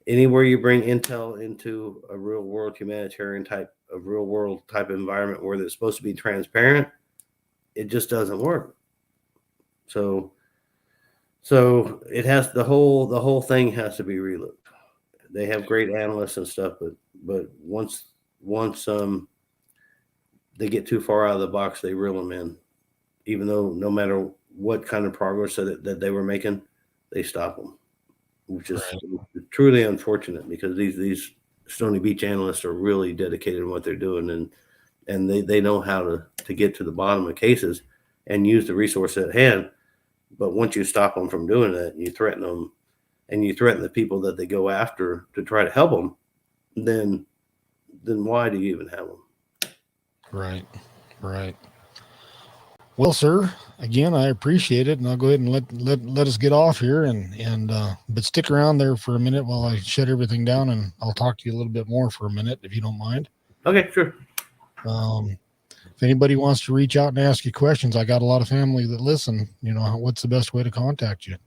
anywhere you bring intel into a real world humanitarian type of environment where it's supposed to be transparent. It just doesn't work. So it has the whole thing has to be relooked. They have great analysts and stuff, but once they get too far out of the box, they reel them in. Even though no matter what kind of progress that they were making, they stop them, which is truly unfortunate, because these Stony Beach analysts are really dedicated in what they're doing, and they know how to get to the bottom of cases and use the resources at hand. But once you stop them from doing that, you threaten them, and you threaten the people that they go after to try to help them, then why do you even have them? Right. Well, sir, again, I appreciate it, and I'll go ahead and let us get off here, and but stick around there for a minute while I shut everything down, and I'll talk to you a little bit more for a minute, if you don't mind. Okay, sure. If anybody wants to reach out and ask you questions, I got a lot of family that listen. What's the best way to contact you?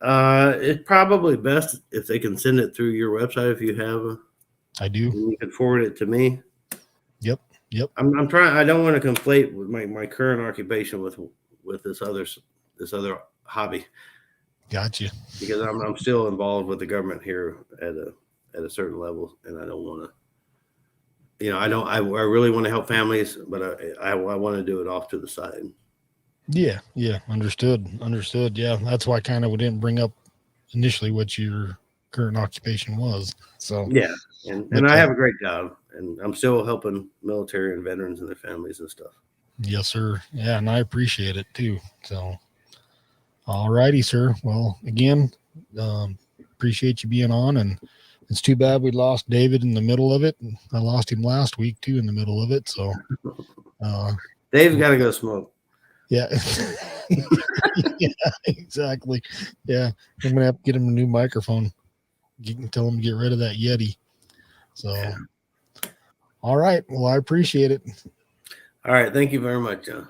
It's probably best if they can send it through your website if you have. I do. You can forward it to me. Yep. I'm trying. I don't want to conflate with my current occupation with this other hobby. Gotcha. Because I'm still involved with the government here at a certain level, and I don't want to. I really want to help families, but I want to do it off to the side. Yeah. Understood. Yeah, that's why I kind of didn't bring up initially what your current occupation was. So yeah, and I have a great job, and I'm still helping military and veterans and their families and stuff. Yes, sir. Yeah, and I appreciate it too. So, all righty, sir. Well, again, appreciate you being on, and it's too bad we lost David in the middle of it. I lost him last week too in the middle of it. So, Dave's got to go smoke. Yeah. Yeah, exactly. Yeah, I'm gonna have to get him a new microphone. You can tell him to get rid of that Yeti. So, all right. Well, I appreciate it. All right. Thank you very much, John.